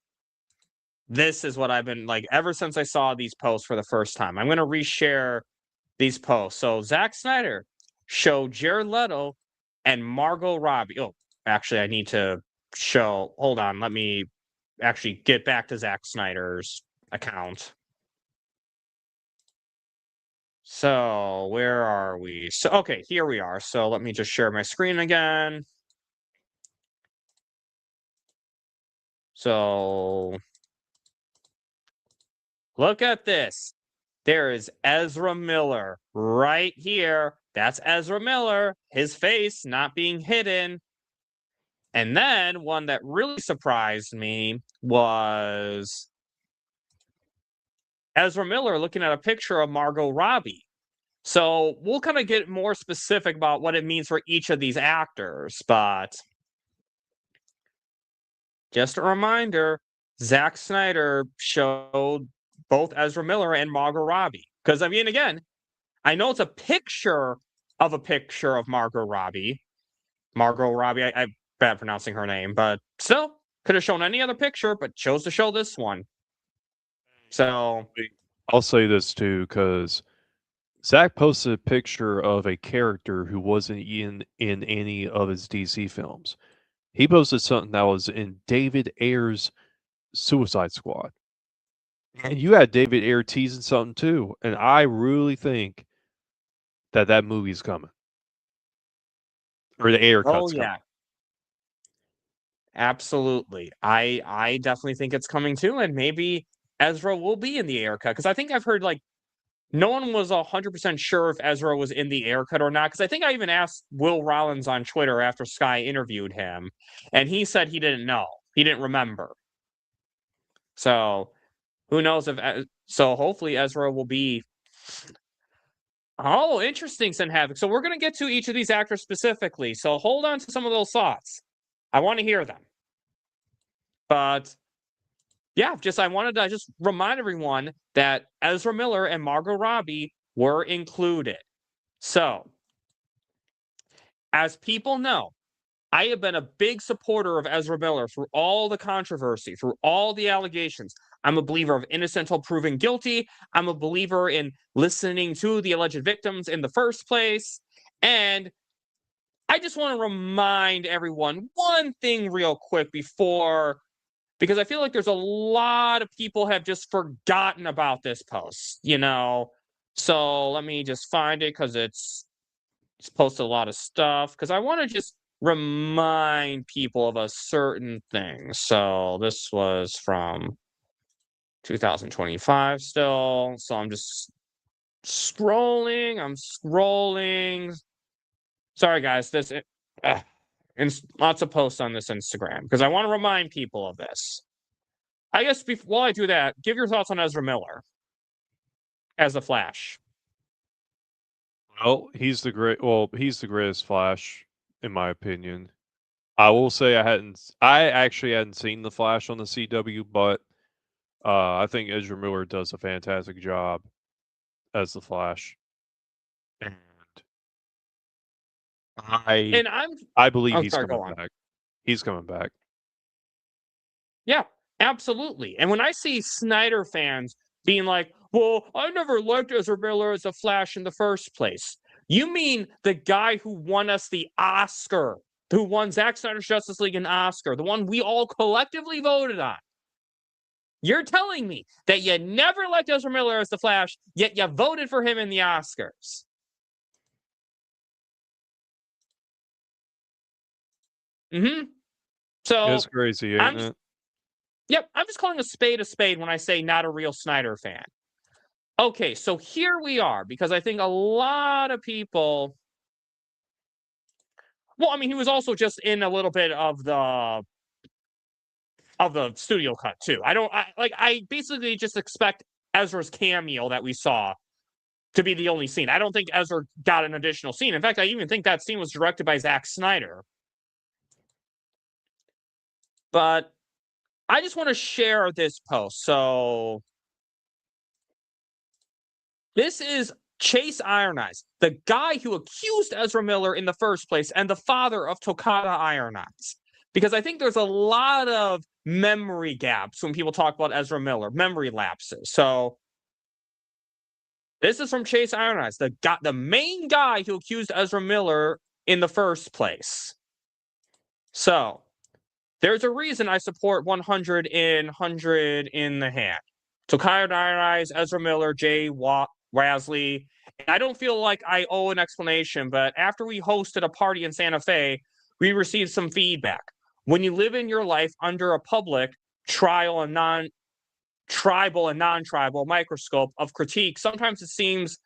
this is what I've been like ever since I saw these posts for the first time. I'm gonna reshare these posts. So Zack Snyder showed Jared Leto and Margot Robbie. Oh, actually, I need to show. Hold on, let me actually get back to Zack Snyder's account. So where are we? So okay, here we are. So let me just share my screen again. So look at this. There is Ezra Miller right here. That's Ezra Miller, his face not being hidden. And then one that really surprised me was Ezra Miller looking at a picture of Margot Robbie. So we'll kind of get more specific about what it means for each of these actors. But just a reminder, Zack Snyder showed both Ezra Miller and Margot Robbie. Because, I mean, again, I know it's a picture of Margot Robbie. Margot Robbie, I'm bad pronouncing her name, but still, could have shown any other picture, but chose to show this one. So I'll say this too, because Zach posted a picture of a character who wasn't in any of his DC films. He posted something that was in David Ayer's Suicide Squad. And you had David Ayer teasing something too. And I really think that movie's coming. Or the Ayer cut's coming. Absolutely. I definitely think it's coming too, and maybe Ezra will be in the Ayer cut, because I think I've heard like no one was 100% sure if Ezra was in the Ayer cut or not, because I think I even asked Will Rollins on Twitter after Sky interviewed him, and he said he didn't know. He didn't remember. So who knows if so hopefully Ezra will be. Oh, interesting, Sin Havoc. So we're going to get to each of these actors specifically. So hold on to some of those thoughts. I want to hear them. But yeah, I wanted to just remind everyone that Ezra Miller and Margot Robbie were included. So, as people know, I have been a big supporter of Ezra Miller through all the controversy, through all the allegations. I'm a believer of innocent until proven guilty. I'm a believer in listening to the alleged victims in the first place. And I just want to remind everyone one thing real quick because I feel like there's a lot of people have just forgotten about this post, So let me just find it, because it's posted a lot of stuff, because I want to just remind people of a certain thing. So this was from 2025 still. So I'm just scrolling. Sorry, guys. And lots of posts on this Instagram, because I want to remind people of this. I guess while I do that, give your thoughts on Ezra Miller as the Flash. Well, he's the greatest Flash, in my opinion. I will say I actually hadn't seen the Flash on the CW, but I think Ezra Miller does a fantastic job as the Flash. And I believe he's coming back. He's coming back. Yeah, absolutely. And when I see Snyder fans being like, well, I never liked Ezra Miller as a Flash in the first place. You mean the guy who won us the Oscar, who won Zack Snyder's Justice League an Oscar, the one we all collectively voted on. You're telling me that you never liked Ezra Miller as the Flash, yet you voted for him in the Oscars. So it's crazy, ain't it? Yep, I'm just calling a spade when I say not a real Snyder fan. Okay, so here we are, because I think a lot of people. Well, I mean, he was also just in a little bit of the studio cut too. I basically just expect Ezra's cameo that we saw to be the only scene. I don't think Ezra got an additional scene. In fact, I even think that scene was directed by Zack Snyder. But I just want to share this post. So this is Chase Iron Eyes, the guy who accused Ezra Miller in the first place and the father of Tokata Iron Eyes. Because I think there's a lot of memory gaps when people talk about Ezra Miller, memory lapses. So this is from Chase Iron Eyes, the main guy who accused Ezra Miller in the first place. So there's a reason I support 100 in the hand. Tokata Iron Eyes, Ezra Miller, Jay Rasley. I don't feel like I owe an explanation, but after we hosted a party in Santa Fe, we received some feedback. When you live in your life under a public, tribal and non-tribal microscope of critique, sometimes it seems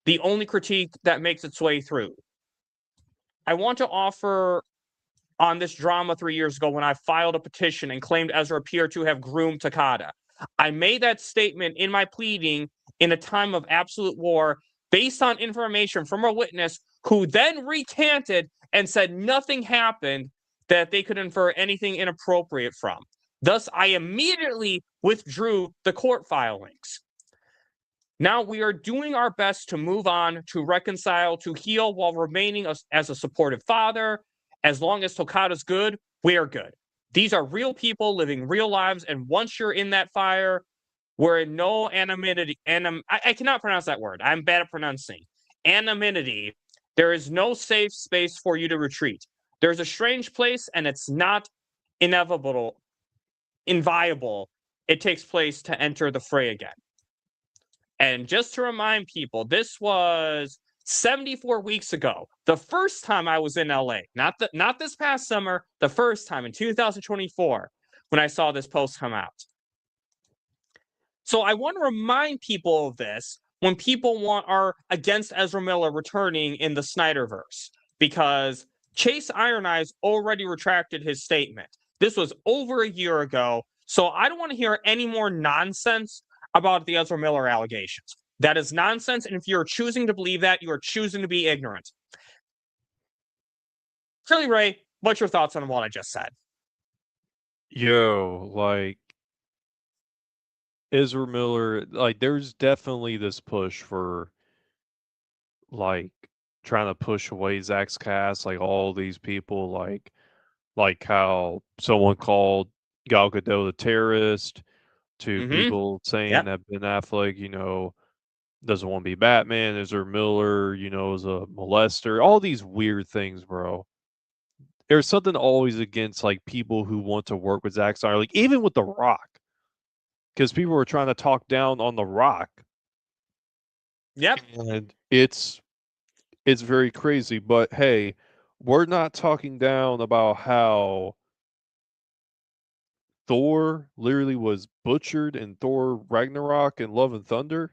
the only critique that makes its way through. I want to offer on this drama 3 years ago when I filed a petition and claimed Ezra appeared to have groomed Takada. I made that statement in my pleading in a time of absolute war based on information from a witness who then recanted and said nothing happened that they could infer anything inappropriate from. Thus, I immediately withdrew the court filings. Now we are doing our best to move on, to reconcile, to heal while remaining as a supportive father. As long as Tokata's good, we are good. These are real people living real lives, and once you're in that fire, we're in no anonymity. I cannot pronounce that word. I'm bad at pronouncing. Anonymity. There is no safe space for you to retreat. There's a strange place, and it's not inviolable. It takes place to enter the fray again. And just to remind people, this was 74 weeks ago. The first time I was in LA, not this past summer, the first time in 2024 when I saw this post come out. So I want to remind people of this when people are against Ezra Miller returning in the Snyderverse, because Chase Iron Eyes already retracted his statement. This was over a year ago, so I don't want to hear any more nonsense about the Ezra Miller allegations. That is nonsense, and if you're choosing to believe that, you are choosing to be ignorant. TheCurlyRay, what's your thoughts on what I just said? Yo, like Ezra Miller, like there's definitely this push for like trying to push away Zach's cast, like all these people, like how someone called Gal Gadot the terrorist, to people saying that Ben Affleck, doesn't want to be Batman. Ezra Miller, is a molester. All these weird things, bro. There's something always against like people who want to work with Zack Snyder, like even with The Rock, because people were trying to talk down on The Rock. Yep. And it's very crazy. But hey, we're not talking down about how Thor literally was butchered in Thor Ragnarok and Love and Thunder.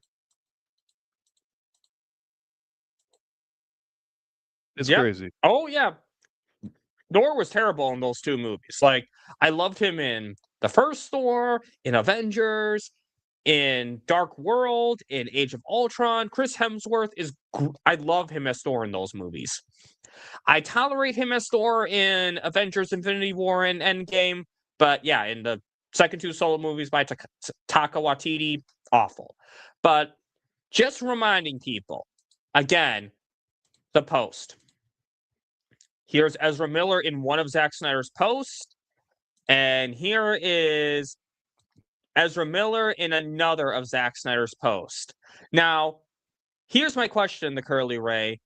It's crazy. Oh, yeah. Thor was terrible in those two movies. Like, I loved him in the first Thor, in Avengers, in Dark World, in Age of Ultron. Chris Hemsworth I love him as Thor in those movies. I tolerate him as Thor in Avengers Infinity War and Endgame, but yeah, in the second two solo movies by Taika Waititi, awful. But just reminding people, again, the post. Here's Ezra Miller in one of Zack Snyder's posts, and here is Ezra Miller in another of Zack Snyder's posts. Now, here's my question, TheCurlyRay.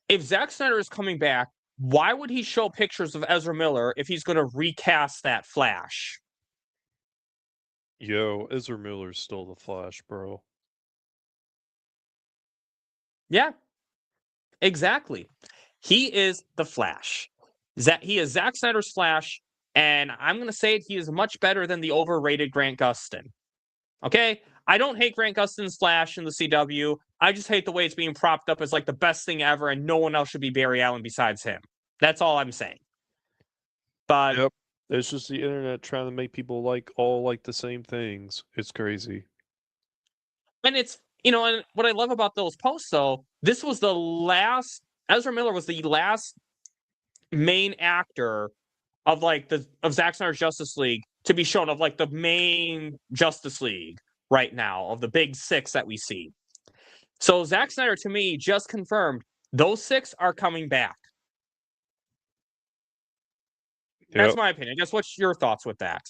If Zack Snyder is coming back, why would he show pictures of Ezra Miller if he's going to recast that Flash? Yo, Ezra Miller's still the Flash, bro. Yeah, exactly. He is the Flash. He is Zack Snyder's Flash, and I'm going to say it, he is much better than the overrated Grant Gustin. Okay? I don't hate Grant Gustin's Flash in the CW. I just hate the way it's being propped up as like the best thing ever, and no one else should be Barry Allen besides him. That's all I'm saying. But yep, it's just the internet trying to make people all like the same things. It's crazy. And it's, and what I love about those posts, though, Ezra Miller was the last main actor of like of Zack Snyder's Justice League to be shown, of like the main Justice League right now, of the big 6 that we see. So Zack Snyder, to me, just confirmed those 6 are coming back. That's Yep. my opinion. I guess what's your thoughts with that?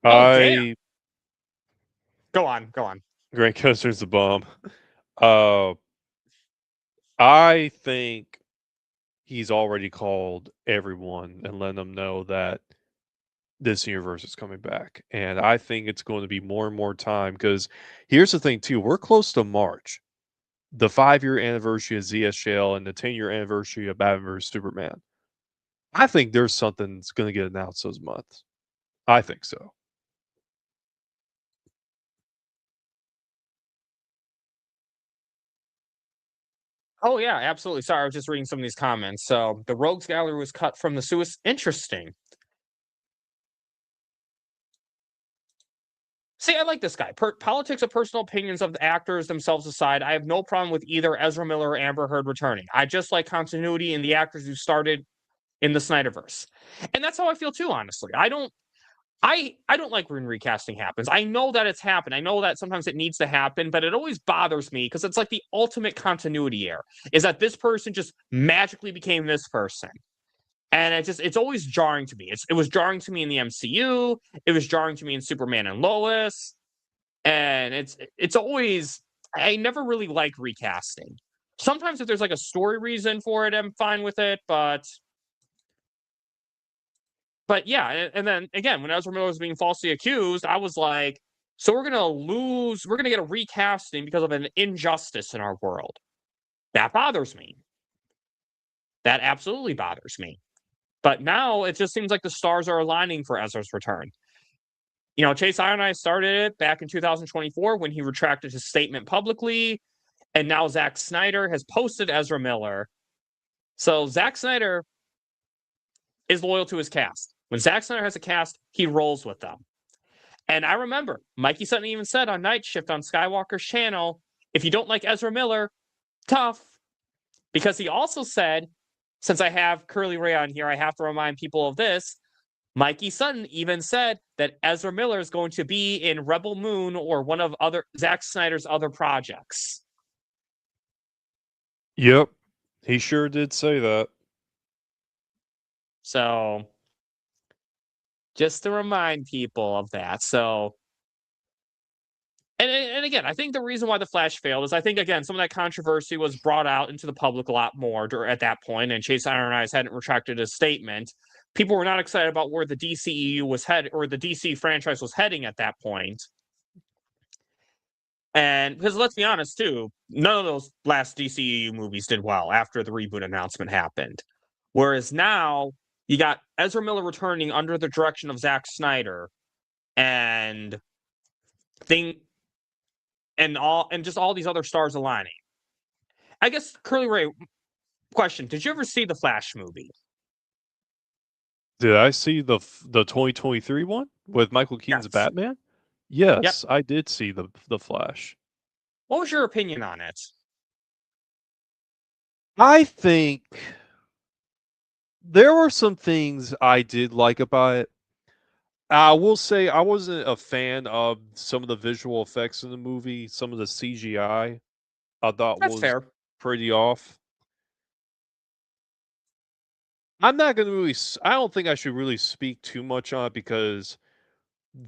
Oh, damn. Go on. Grant Custard's the bomb. I think he's already called everyone and letting them know that this universe is coming back. And I think it's going to be more and more time, because here's the thing too, we're close to March, the 5-year anniversary of ZSL and the 10-year anniversary of Batman vs Superman. I think there's something that's going to get announced those months. I think so. Oh, yeah, absolutely. Sorry, I was just reading some of these comments. So the Rogues Gallery was cut from the Suicide. Interesting. See, I like this guy. Politics of personal opinions of the actors themselves aside, I have no problem with either Ezra Miller or Amber Heard returning. I just like continuity in the actors who started in the Snyderverse. And that's how I feel too, honestly. I don't like when recasting happens. I know that it's happened. I know that sometimes it needs to happen, but it always bothers me because it's like the ultimate continuity error, is that this person just magically became this person. And it's always jarring to me. It was jarring to me in the MCU. It was jarring to me in Superman and Lois. And it's always, I never really like recasting. Sometimes if there's like a story reason for it, I'm fine with it, but yeah, and then again, when Ezra Miller was being falsely accused, I was like, so we're gonna get a recasting because of an injustice in our world. That bothers me. That absolutely bothers me. But now it just seems like the stars are aligning for Ezra's return. You know, Chase Iron and I started it back in 2024 when he retracted his statement publicly, and now Zack Snyder has posted Ezra Miller. So Zack Snyder is loyal to his cast. When Zack Snyder has a cast, he rolls with them. And I remember Mikey Sutton even said on Night Shift on Skywalker's channel, if you don't like Ezra Miller, tough. Because he also said, since I have Curly Ray on here, I have to remind people of this. Mikey Sutton even said that Ezra Miller is going to be in Rebel Moon or one of Zack Snyder's other projects. Yep, he sure did say that. So, just to remind people of that. So, and again, I think the reason why The Flash failed is I think, again, some of that controversy was brought out into the public a lot more at that point, and Chase Iron Eyes hadn't retracted his statement. People were not excited about where the DCEU was headed, or the DC franchise was heading at that point. And because let's be honest, too, none of those last DCEU movies did well after the reboot announcement happened. Whereas now, you got Ezra Miller returning under the direction of Zack Snyder, and just all these other stars aligning. I guess, Curly Ray, question: did you ever see the Flash movie? Did I see the 2023 one with Michael Keaton's Yes. Batman? Yes, I did see the Flash. What was your opinion on it? I think there were some things I did like about it. I will say I wasn't a fan of some of the visual effects in the movie. Some of the CGI I thought That's was fair. pretty off. I'm not going to really. I don't think I should really speak too much on it because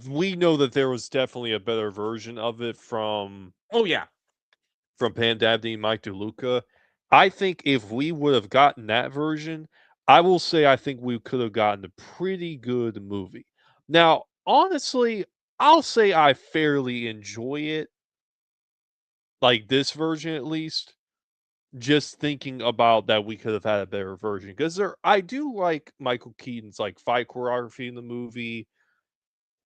we know that there was definitely a better version of it from Oh yeah, Pan Dabney and Mike DeLuca. I think if we would have gotten that version, I will say I think we could have gotten a pretty good movie. Now, honestly, I'll say I fairly enjoy it, like this version at least. Just thinking about that, we could have had a better version because I do like Michael Keaton's like fight choreography in the movie.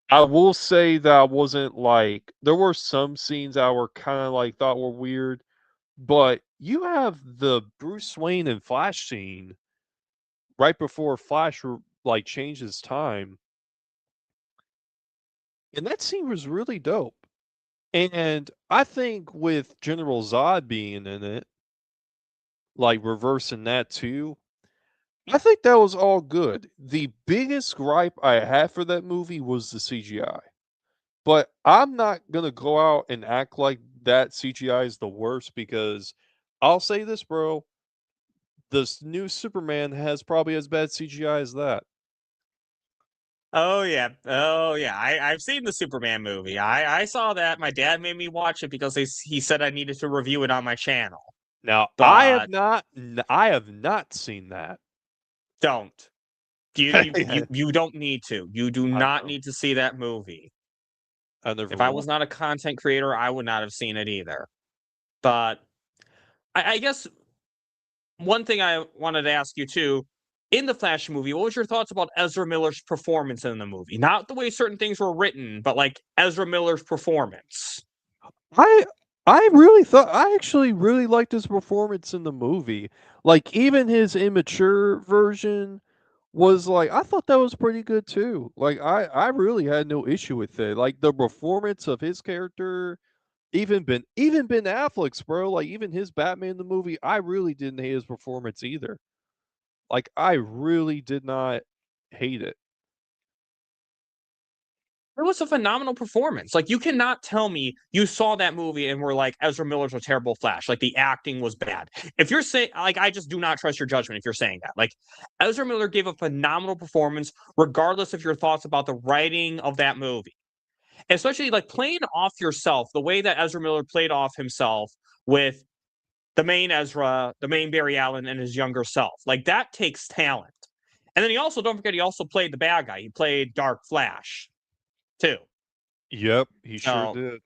I will say that I wasn't like there were some scenes I were kind of like thought were weird, but you have the Bruce Wayne and Flash scene right before Flash like changes time, and that scene was really dope. And I think with General Zod being in it, like reversing that too, I think that was all good. The biggest gripe I had for that movie was the CGI. But I'm not gonna go out and act like that CGI is the worst because I'll say this, bro. The new Superman has probably as bad CGI as that. Oh yeah, oh yeah. I've seen the Superman movie. I saw that. My dad made me watch it because he said I needed to review it on my channel. Now But I have not seen that. don't. You don't need to. You do I not know. need to see that movie. I never If I was will. not a content creator, I would not have seen it either. But I guess one thing I wanted to ask you too, in the Flash movie, what was your thoughts about Ezra Miller's performance in the movie? Not the way certain things were written, but like Ezra Miller's performance. I I actually really liked his performance in the movie. Like even his immature version was like I thought that was pretty good too. Like I really had no issue with it. Like the performance of his character, even Ben Affleck's, bro, like even his Batman in the movie, I really didn't hate his performance either. Like I really did not hate it. It was a phenomenal performance. Like you cannot tell me you saw that movie and were like Ezra Miller's a terrible Flash. Like the acting was bad. If you're saying like I just do not trust your judgment if you're saying that. Like Ezra Miller gave a phenomenal performance regardless of your thoughts about the writing of that movie. Especially like playing off yourself, the way that Ezra Miller played off himself with the main Ezra, the main Barry Allen, and his younger self. Like that takes talent. And then he also, don't forget, he also played the bad guy. He played Dark Flash too. Yep, he sure So, did.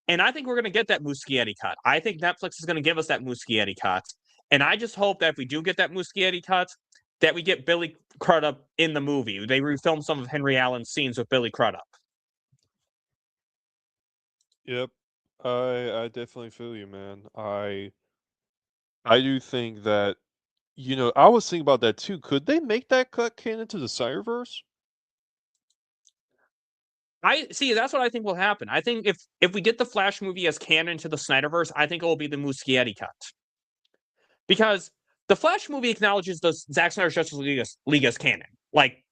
and I think we're going to get that Muschietti cut. I think Netflix is going to give us that Muschietti cut. And I just hope that if we do get that Muschietti cut, that we get Billy Crudup in the movie. They refilm some of Henry Allen's scenes with Billy Crudup. Yep. I definitely feel you, man. I do think that I was thinking about that too. Could they make that cut canon to the Cyberverse? I see. That's what I think will happen. I think if we get the Flash movie as canon to the Snyderverse, I think it will be the Muschietti cut because the Flash movie acknowledges the Zack Snyder's Justice League as canon. Like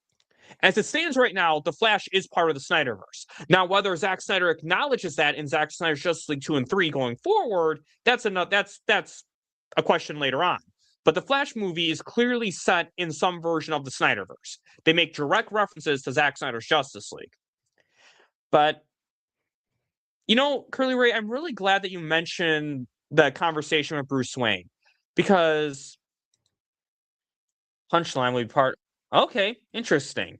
as it stands right now, the Flash is part of the Snyderverse. Now, whether Zack Snyder acknowledges that in Zack Snyder's Justice League 2 and 3 going forward, that's a question later on. But the Flash movie is clearly set in some version of the Snyderverse. They make direct references to Zack Snyder's Justice League. But Curly Ray, I'm really glad that you mentioned the conversation with Bruce Wayne because Punchline would be part. Okay, interesting.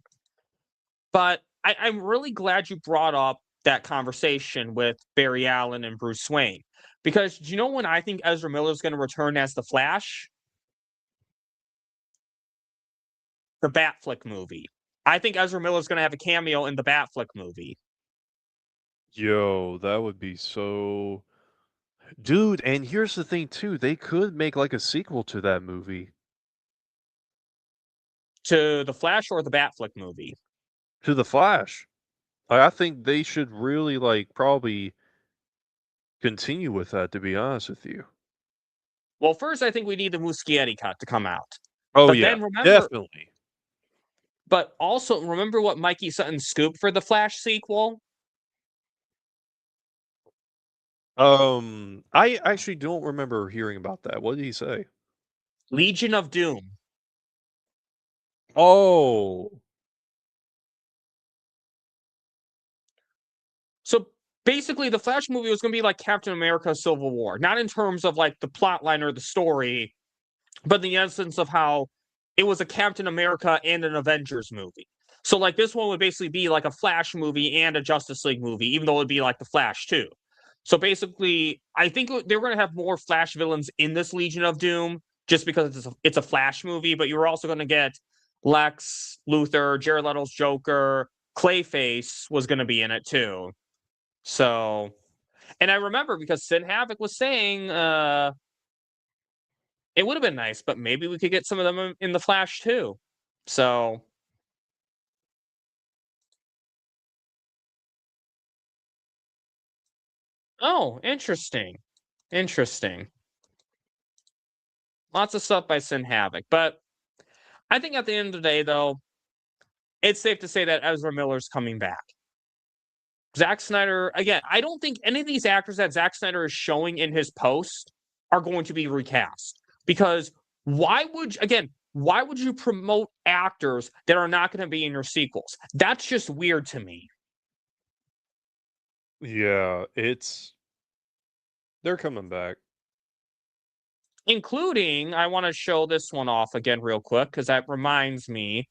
But I'm really glad you brought up that conversation with Barry Allen and Bruce Wayne because do you know when I think Ezra Miller is going to return as the Flash? The Batflick movie. I think Ezra Miller is going to have a cameo in the Batflick movie. Yo, that would be so dude, and here's the thing too, they could make like a sequel to that movie. To the Flash or the Batflick movie? To the Flash. I think they should really like probably continue with that to be honest with you. Well, first, I think we need the Muschietti cut to come out. Oh But yeah, then remember, definitely. but also remember what Mikey Sutton scooped for the Flash sequel? I actually don't remember hearing about that. What did he say? Legion of Doom. Oh, So basically, the Flash movie was going to be like Captain America Civil War, not in terms of like the plot line or the story, but in the essence of how it was a Captain America and an Avengers movie. So like this one would basically be like a Flash movie and a Justice League movie, even though it'd be like the Flash too. So basically, I think they were going to have more Flash villains in this Legion of Doom, just because it's a Flash movie. But you were also going to get Lex Luthor, Jared Leto's Joker, Clayface was going to be in it too. So, and I remember because Sin Havoc was saying it would have been nice, but maybe we could get some of them in the Flash too. So, oh, interesting. Interesting. Lots of stuff by Sin Havoc. But I think at the end of the day, though, it's safe to say that Ezra Miller's coming back. Zack Snyder, again, I don't think any of these actors that Zack Snyder is showing in his post are going to be recast. Because why would you promote actors that are not going to be in your sequels? That's just weird to me. Yeah, they're coming back. Including, I want to show this one off again real quick, because that reminds me,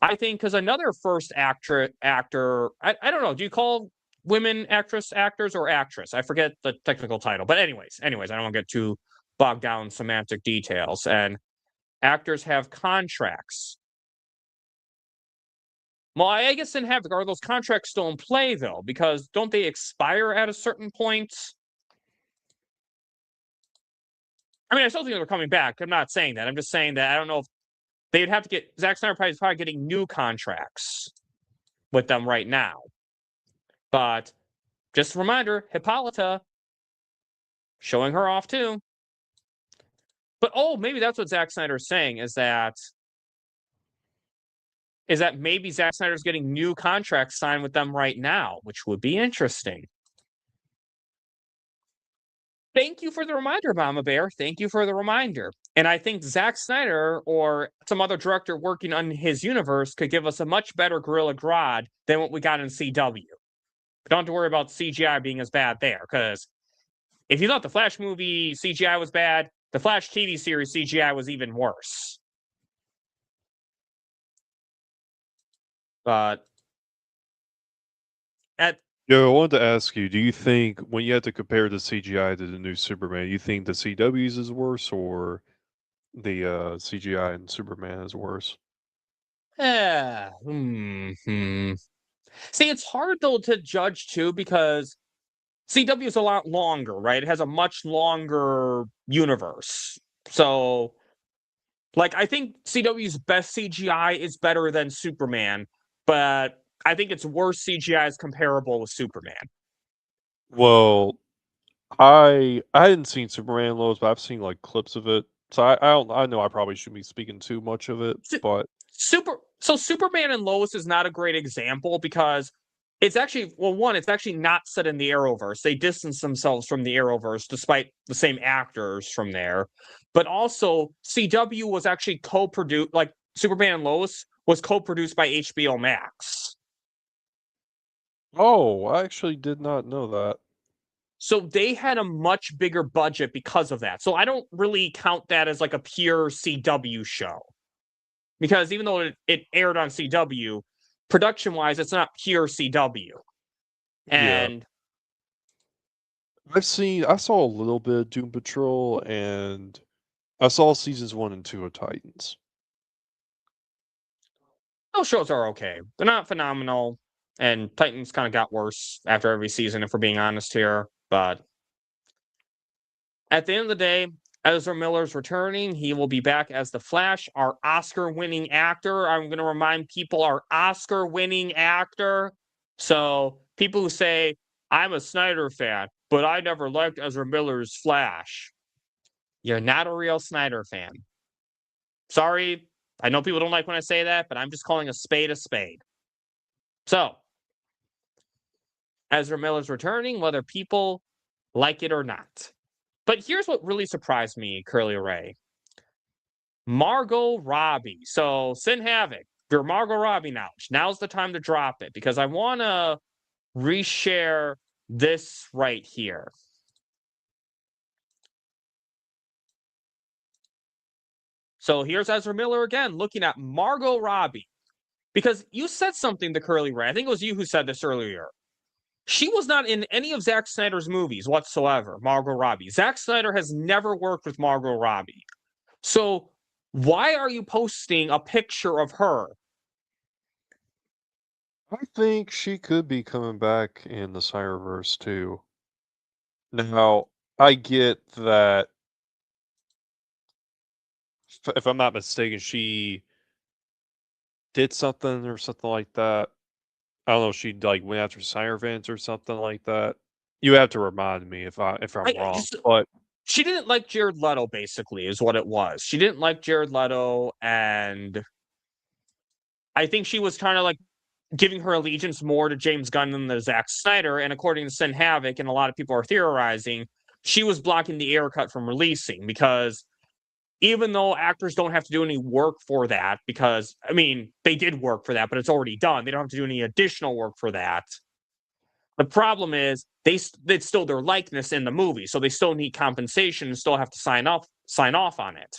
I think, because another first actor, I don't know, do you call women actors or actress? I forget the technical title. But anyways, I don't want to get too bogged down in semantic details. And actors have contracts. Well, I guess are those contracts still in play, though? Because don't they expire at a certain point? I mean, I still think they're coming back. I'm not saying that. I'm just saying that I don't know if they'd have to get... Zack Snyder is probably getting new contracts with them right now. But just a reminder, Hippolyta, showing her off too. But maybe that's what Zack Snyder's saying, is that maybe Zack Snyder's getting new contracts signed with them right now, which would be interesting. Thank you for the reminder, Mama Bear. Thank you for the reminder. And I think Zack Snyder or some other director working on his universe could give us a much better Gorilla Grodd than what we got in CW. We don't have to worry about CGI being as bad there, because if you thought the Flash movie CGI was bad, the Flash TV series CGI was even worse. But Yo, I wanted to ask you, do you think when you have to compare the CGI to the new Superman, you think the CW's is worse or the CGI in Superman is worse? See, it's hard though to judge too, because CW is a lot longer, right? It has a much longer universe. So, like, I think CW's best CGI is better than Superman, but I think its worst CGI is comparable with Superman. Well, I hadn't seen Superman Lois, but I've seen like clips of it. So I know I probably shouldn't be speaking too much of it, but Superman and Lois is not a great example, because it's actually, it's actually not set in the Arrowverse. They distance themselves from the Arrowverse despite the same actors from there. But also, CW was actually co-produced, like Superman and Lois was co-produced by HBO Max. oh, I actually did not know that. So they had a much bigger budget because of that. So I don't really count that as like a pure CW show. Because even though it aired on CW, production-wise, it's not pure CW. And I saw a little bit of Doom Patrol, and I saw seasons 1 and 2 of Titans. those shows are okay. They're not phenomenal. And Titans kind of got worse after every season, if we're being honest here. But at the end of the day, Ezra Miller's returning. He will be back as the Flash, our Oscar-winning actor. I'm going to remind people, our Oscar-winning actor. So people who say, I'm a Snyder fan, but I never liked Ezra Miller's Flash. You're not a real Snyder fan. Sorry, I know people don't like when I say that, but I'm just calling a spade a spade. So, Ezra Miller's returning, whether people like it or not. But here's what really surprised me, TheCurlyRay. Margot Robbie. So, Sin Havoc, your Margot Robbie knowledge. Now's the time to drop it, because I want to reshare this right here. So here's Ezra Miller again, looking at Margot Robbie. Because you said something, TheCurlyRay. I think it was you who said this earlier. She was not in any of Zack Snyder's movies whatsoever, Margot Robbie. Zack Snyder has never worked with Margot Robbie. So why are you posting a picture of her? I think she could be coming back in the Snyderverse too. Now, I get that, if I'm not mistaken, she did something or something like that. I don't know if she like went after Snyder fans or something like that. You have to remind me if I'm wrong. But she didn't like Jared Leto, basically, is what it was. She didn't like Jared Leto, and I think she was kind of like giving her allegiance more to James Gunn than to Zack Snyder. And according to Sin Havoc, and a lot of people are theorizing, she was blocking the air cut from releasing because even though actors don't have to do any work for that, because, I mean, they did work for that, but it's already done. They don't have to do any additional work for that. The problem is it's still their likeness in the movie, so they still need compensation and still have to sign off on it.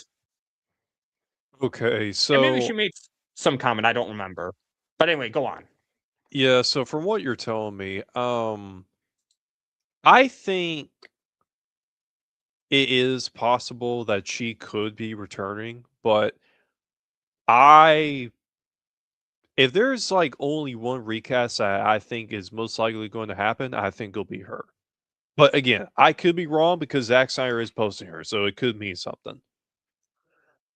Okay, And maybe she so made some comment, I don't remember. But anyway, go on. yeah, so from what you're telling me, I think it is possible that she could be returning, but I if there's like only one recast that I think is most likely going to happen, I think it'll be her. But again, I could be wrong because Zack Snyder is posting her, so it could mean something.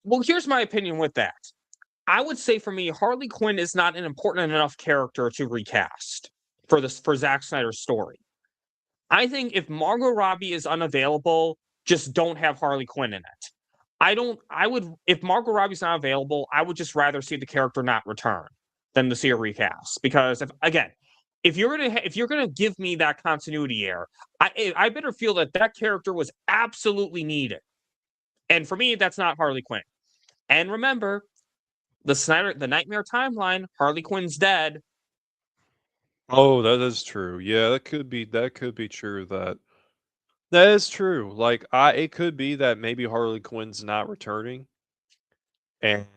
Well, here's my opinion with that. I would say for me, Harley Quinn is not an important enough character to recast for Zack Snyder's story. I think if Margot Robbie is unavailable, just don't have Harley Quinn in it. If Margot Robbie's not available, I would just rather see the character not return than to see a recast. Because if you're gonna give me that continuity error, I better feel that character was absolutely needed. And for me, that's not Harley Quinn. And remember, the Nightmare timeline, Harley Quinn's dead. Oh, that is true. Yeah, that could be true that is true. Like it could be that maybe Harley Quinn's not returning. And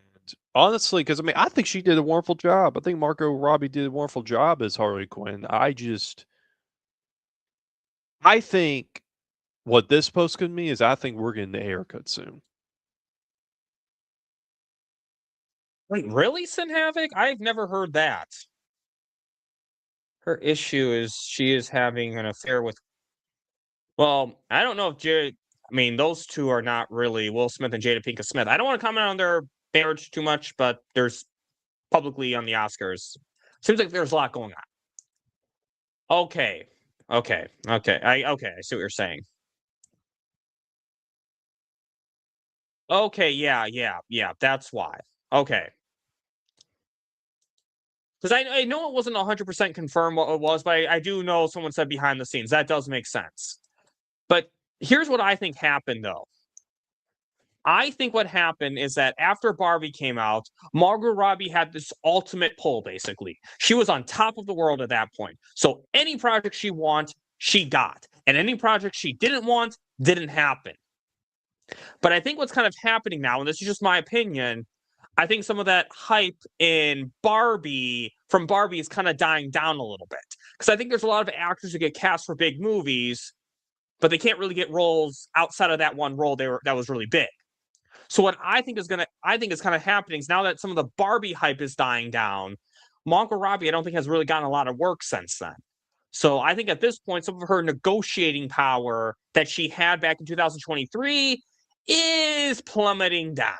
honestly, because I mean, I think she did a wonderful job. I think Margot Robbie did a wonderful job as Harley Quinn. I think what this post could mean is I think we're getting the haircut soon. Wait, really, Sin Havoc? I've never heard that. Her issue is she is having an affair with. Well, I don't know if Jared. I mean, those two are not really Will Smith and Jada Pinkett Smith. I don't want to comment on their marriage too much, but there's publicly on the Oscars. Seems like there's a lot going on. Okay, okay. I see what you're saying. Okay, yeah. That's why. Okay. Because I know it wasn't 100% confirmed what it was, but I do know someone said behind the scenes. That does make sense. But here's what I think happened, though. I think what happened is that after Barbie came out, Margot Robbie had this ultimate pull, basically. She was on top of the world at that point. So any project she wanted, she got. And any project she didn't want, didn't happen. But I think what's kind of happening now, and this is just my opinion, I think some of that hype from Barbie is kind of dying down a little bit. Because I think there's a lot of actors who get cast for big movies, but they can't really get roles outside of that one role that was really big. So what I think is kind of happening is now that some of the Barbie hype is dying down, Margot Robbie, I don't think has really gotten a lot of work since then. So I think at this point, some of her negotiating power that she had back in 2023 is plummeting down.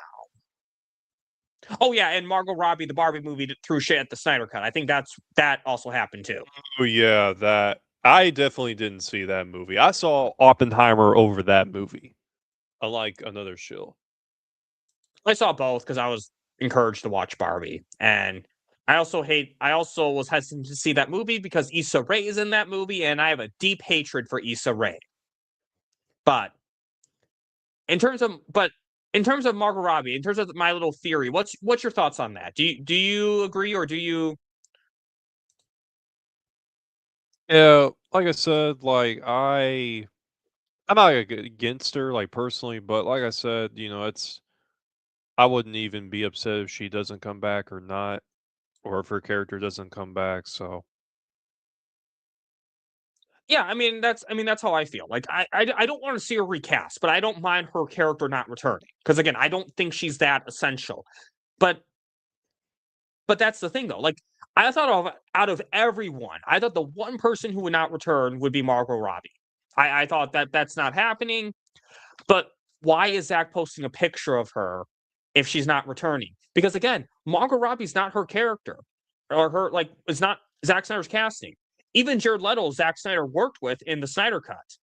Oh yeah, and Margot Robbie, the Barbie movie, threw shit at the Snyder Cut. I think that also happened too. Oh yeah, that I definitely didn't see that movie. I saw Oppenheimer over that movie. Unlike another shill. I saw both because I was encouraged to watch Barbie, and I also was hesitant to see that movie because Issa Rae is in that movie, and I have a deep hatred for Issa Rae. But in terms of Margot Robbie, in terms of my little theory, what's your thoughts on that? Do you agree or do you? Yeah, like I said, like I'm not against her, like personally, but like I said, I wouldn't even be upset if she doesn't come back or not, or if her character doesn't come back. So Yeah, that's how I feel. Like I don't want to see her recast, but I don't mind her character not returning because again, I don't think she's that essential. But that's the thing though. Like I thought out of everyone, I thought the one person who would not return would be Margot Robbie. I thought that's not happening. But why is Zach posting a picture of her if she's not returning? Because again, Margot Robbie's not her character, or her it's not Zack Snyder's casting. Even Jared Leto, Zack Snyder worked with in the Snyder Cut.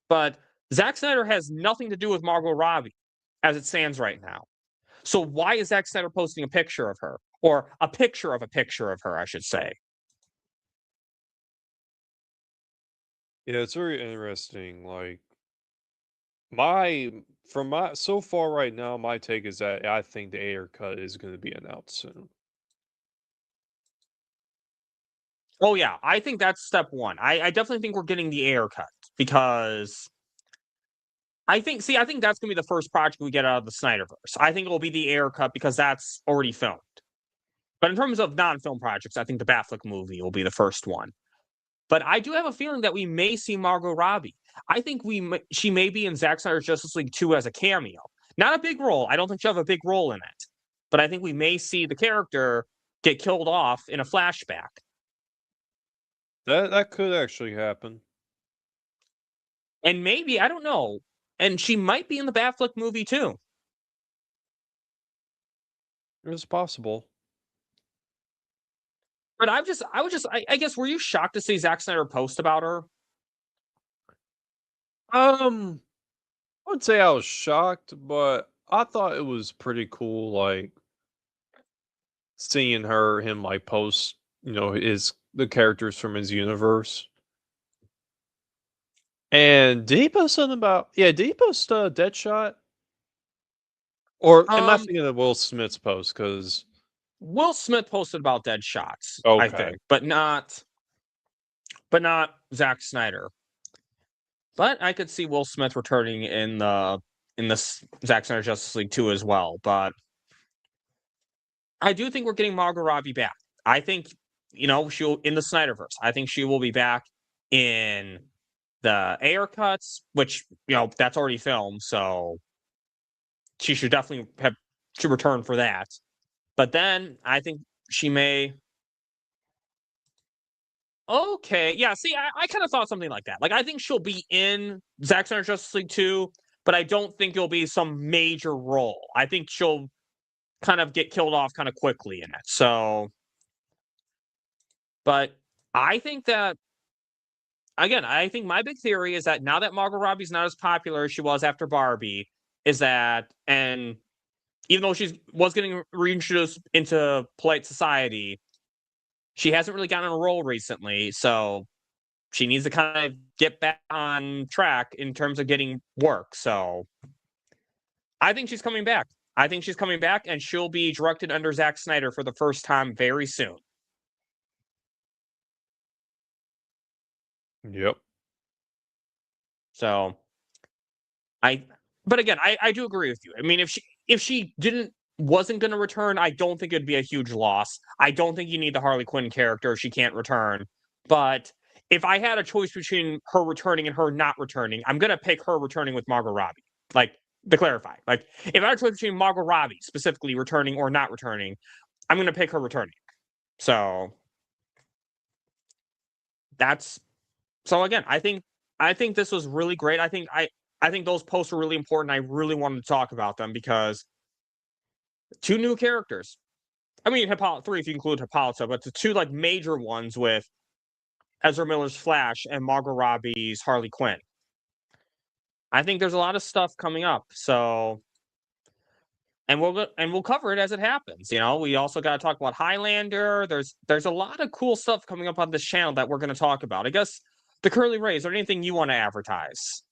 But Zack Snyder has nothing to do with Margot Robbie as it stands right now. So why is Zack Snyder posting a picture of her? Or a picture of her, I should say. Yeah, it's very interesting. Like my so far right now, my take is that I think the Ayer cut is going to be announced soon. Oh yeah, I think that's step one. I definitely think we're getting the Ayer cut because I think that's gonna be the first project we get out of the Snyderverse. I think it will be the Ayer cut because that's already filmed. But in terms of non-film projects, I think the Batfleck movie will be the first one. But I do have a feeling that we may see Margot Robbie. I think she may be in Zack Snyder's Justice League 2 as a cameo. Not a big role. I don't think she'll have a big role in it. But I think we may see the character get killed off in a flashback. That could actually happen. And maybe, I don't know. And she might be in the Batfleck movie too. It's possible. But I guess, were you shocked to see Zack Snyder post about her? I wouldn't say I was shocked, but I thought it was pretty cool, like seeing him like post, the characters from his universe. And did he post something about? Yeah, did he post Deadshot? Or am I thinking of Will Smith's post? Because Will Smith posted about dead shots, I okay, think, but not Zack Snyder. But I could see Will Smith returning in the Zack Snyder Justice League 2 as well. But I do think we're getting Margot Robbie back. I think, she'll in the Snyderverse. I think she will be back in the Ayer cuts, which, that's already filmed, so she should definitely should return for that. But then I think she may. Okay, yeah. See, I kind of thought something like that. Like, I think she'll be in Zack Snyder Justice League 2, but I don't think it'll be some major role. I think she'll kind of get killed off kind of quickly in it. So, but I think that again, I think my big theory is that now that Margot Robbie's not as popular as she was after Barbie, is that, and even though she was getting reintroduced into polite society, she hasn't really gotten a role recently. So she needs to kind of get back on track in terms of getting work. So I think she's coming back. I think she's coming back, and she'll be directed under Zack Snyder for the first time very soon. yep. So but again, I do agree with you. I mean, if she wasn't going to return, I don't think it'd be a huge loss. I don't think you need the Harley Quinn character if she can't return. But if I had a choice between her returning and her not returning, I'm going to pick her returning with Margot Robbie. Like, to clarify, like, if I had a choice between Margot Robbie specifically returning or not returning, I'm going to pick her returning. So again, I think this was really great. I think those posts were really important. I really wanted to talk about them because 2 new characters. I mean, 3 if you include Hippolyta, but the 2 like major ones with Ezra Miller's Flash and Margot Robbie's Harley Quinn. I think there's a lot of stuff coming up. So, and we'll cover it as it happens. We also got to talk about Highlander. There's a lot of cool stuff coming up on this channel that we're going to talk about. I guess TheCurlyRay, is there anything you want to advertise?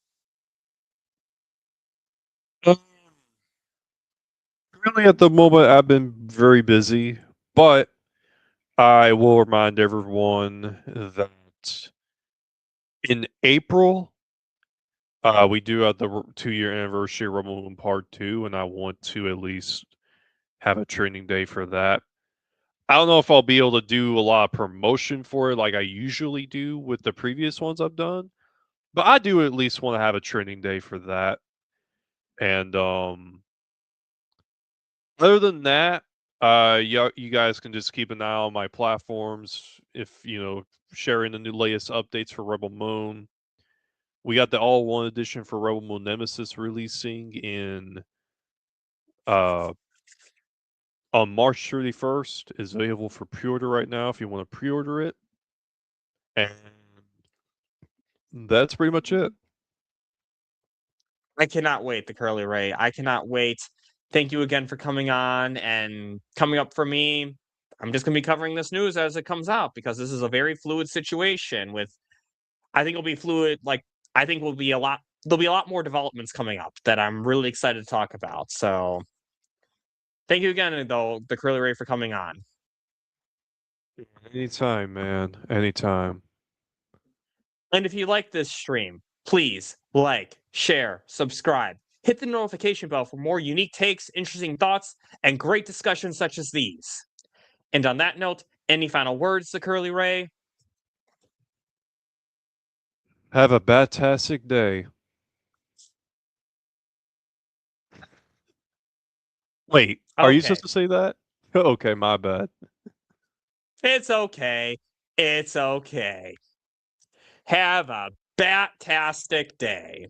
Really, at the moment, I've been very busy, but I will remind everyone that in April, we do have the 2-year anniversary of Rumble Moon Part 2, and I want to at least have a training day for that. I don't know if I'll be able to do a lot of promotion for it like I usually do with the previous ones I've done, but I do at least want to have a training day for that. And other than that, you guys can just keep an eye on my platforms if sharing the new latest updates for Rebel Moon. We got the All One edition for Rebel Moon Nemesis releasing on March 31st. Is available for pre-order right now if you want to pre-order it. And that's pretty much it. I cannot wait, the Curly Ray. I cannot wait. Thank you again for coming on and coming up for me. I'm just going to be covering this news as it comes out because this is a very fluid situation with, I think it'll be fluid. Like, I think there'll be a lot more developments coming up that I'm really excited to talk about. So thank you again, though, the Curly Ray, for coming on. Anytime, man. Anytime. And if you like this stream, please like, share, subscribe. Hit the notification bell for more unique takes, interesting thoughts, and great discussions such as these. And on that note, any final words, the Curly Ray? Have a batastic day. Wait, are you Okay. supposed to say that? Okay, my bad. It's okay. It's okay. Have a bat-tastic day.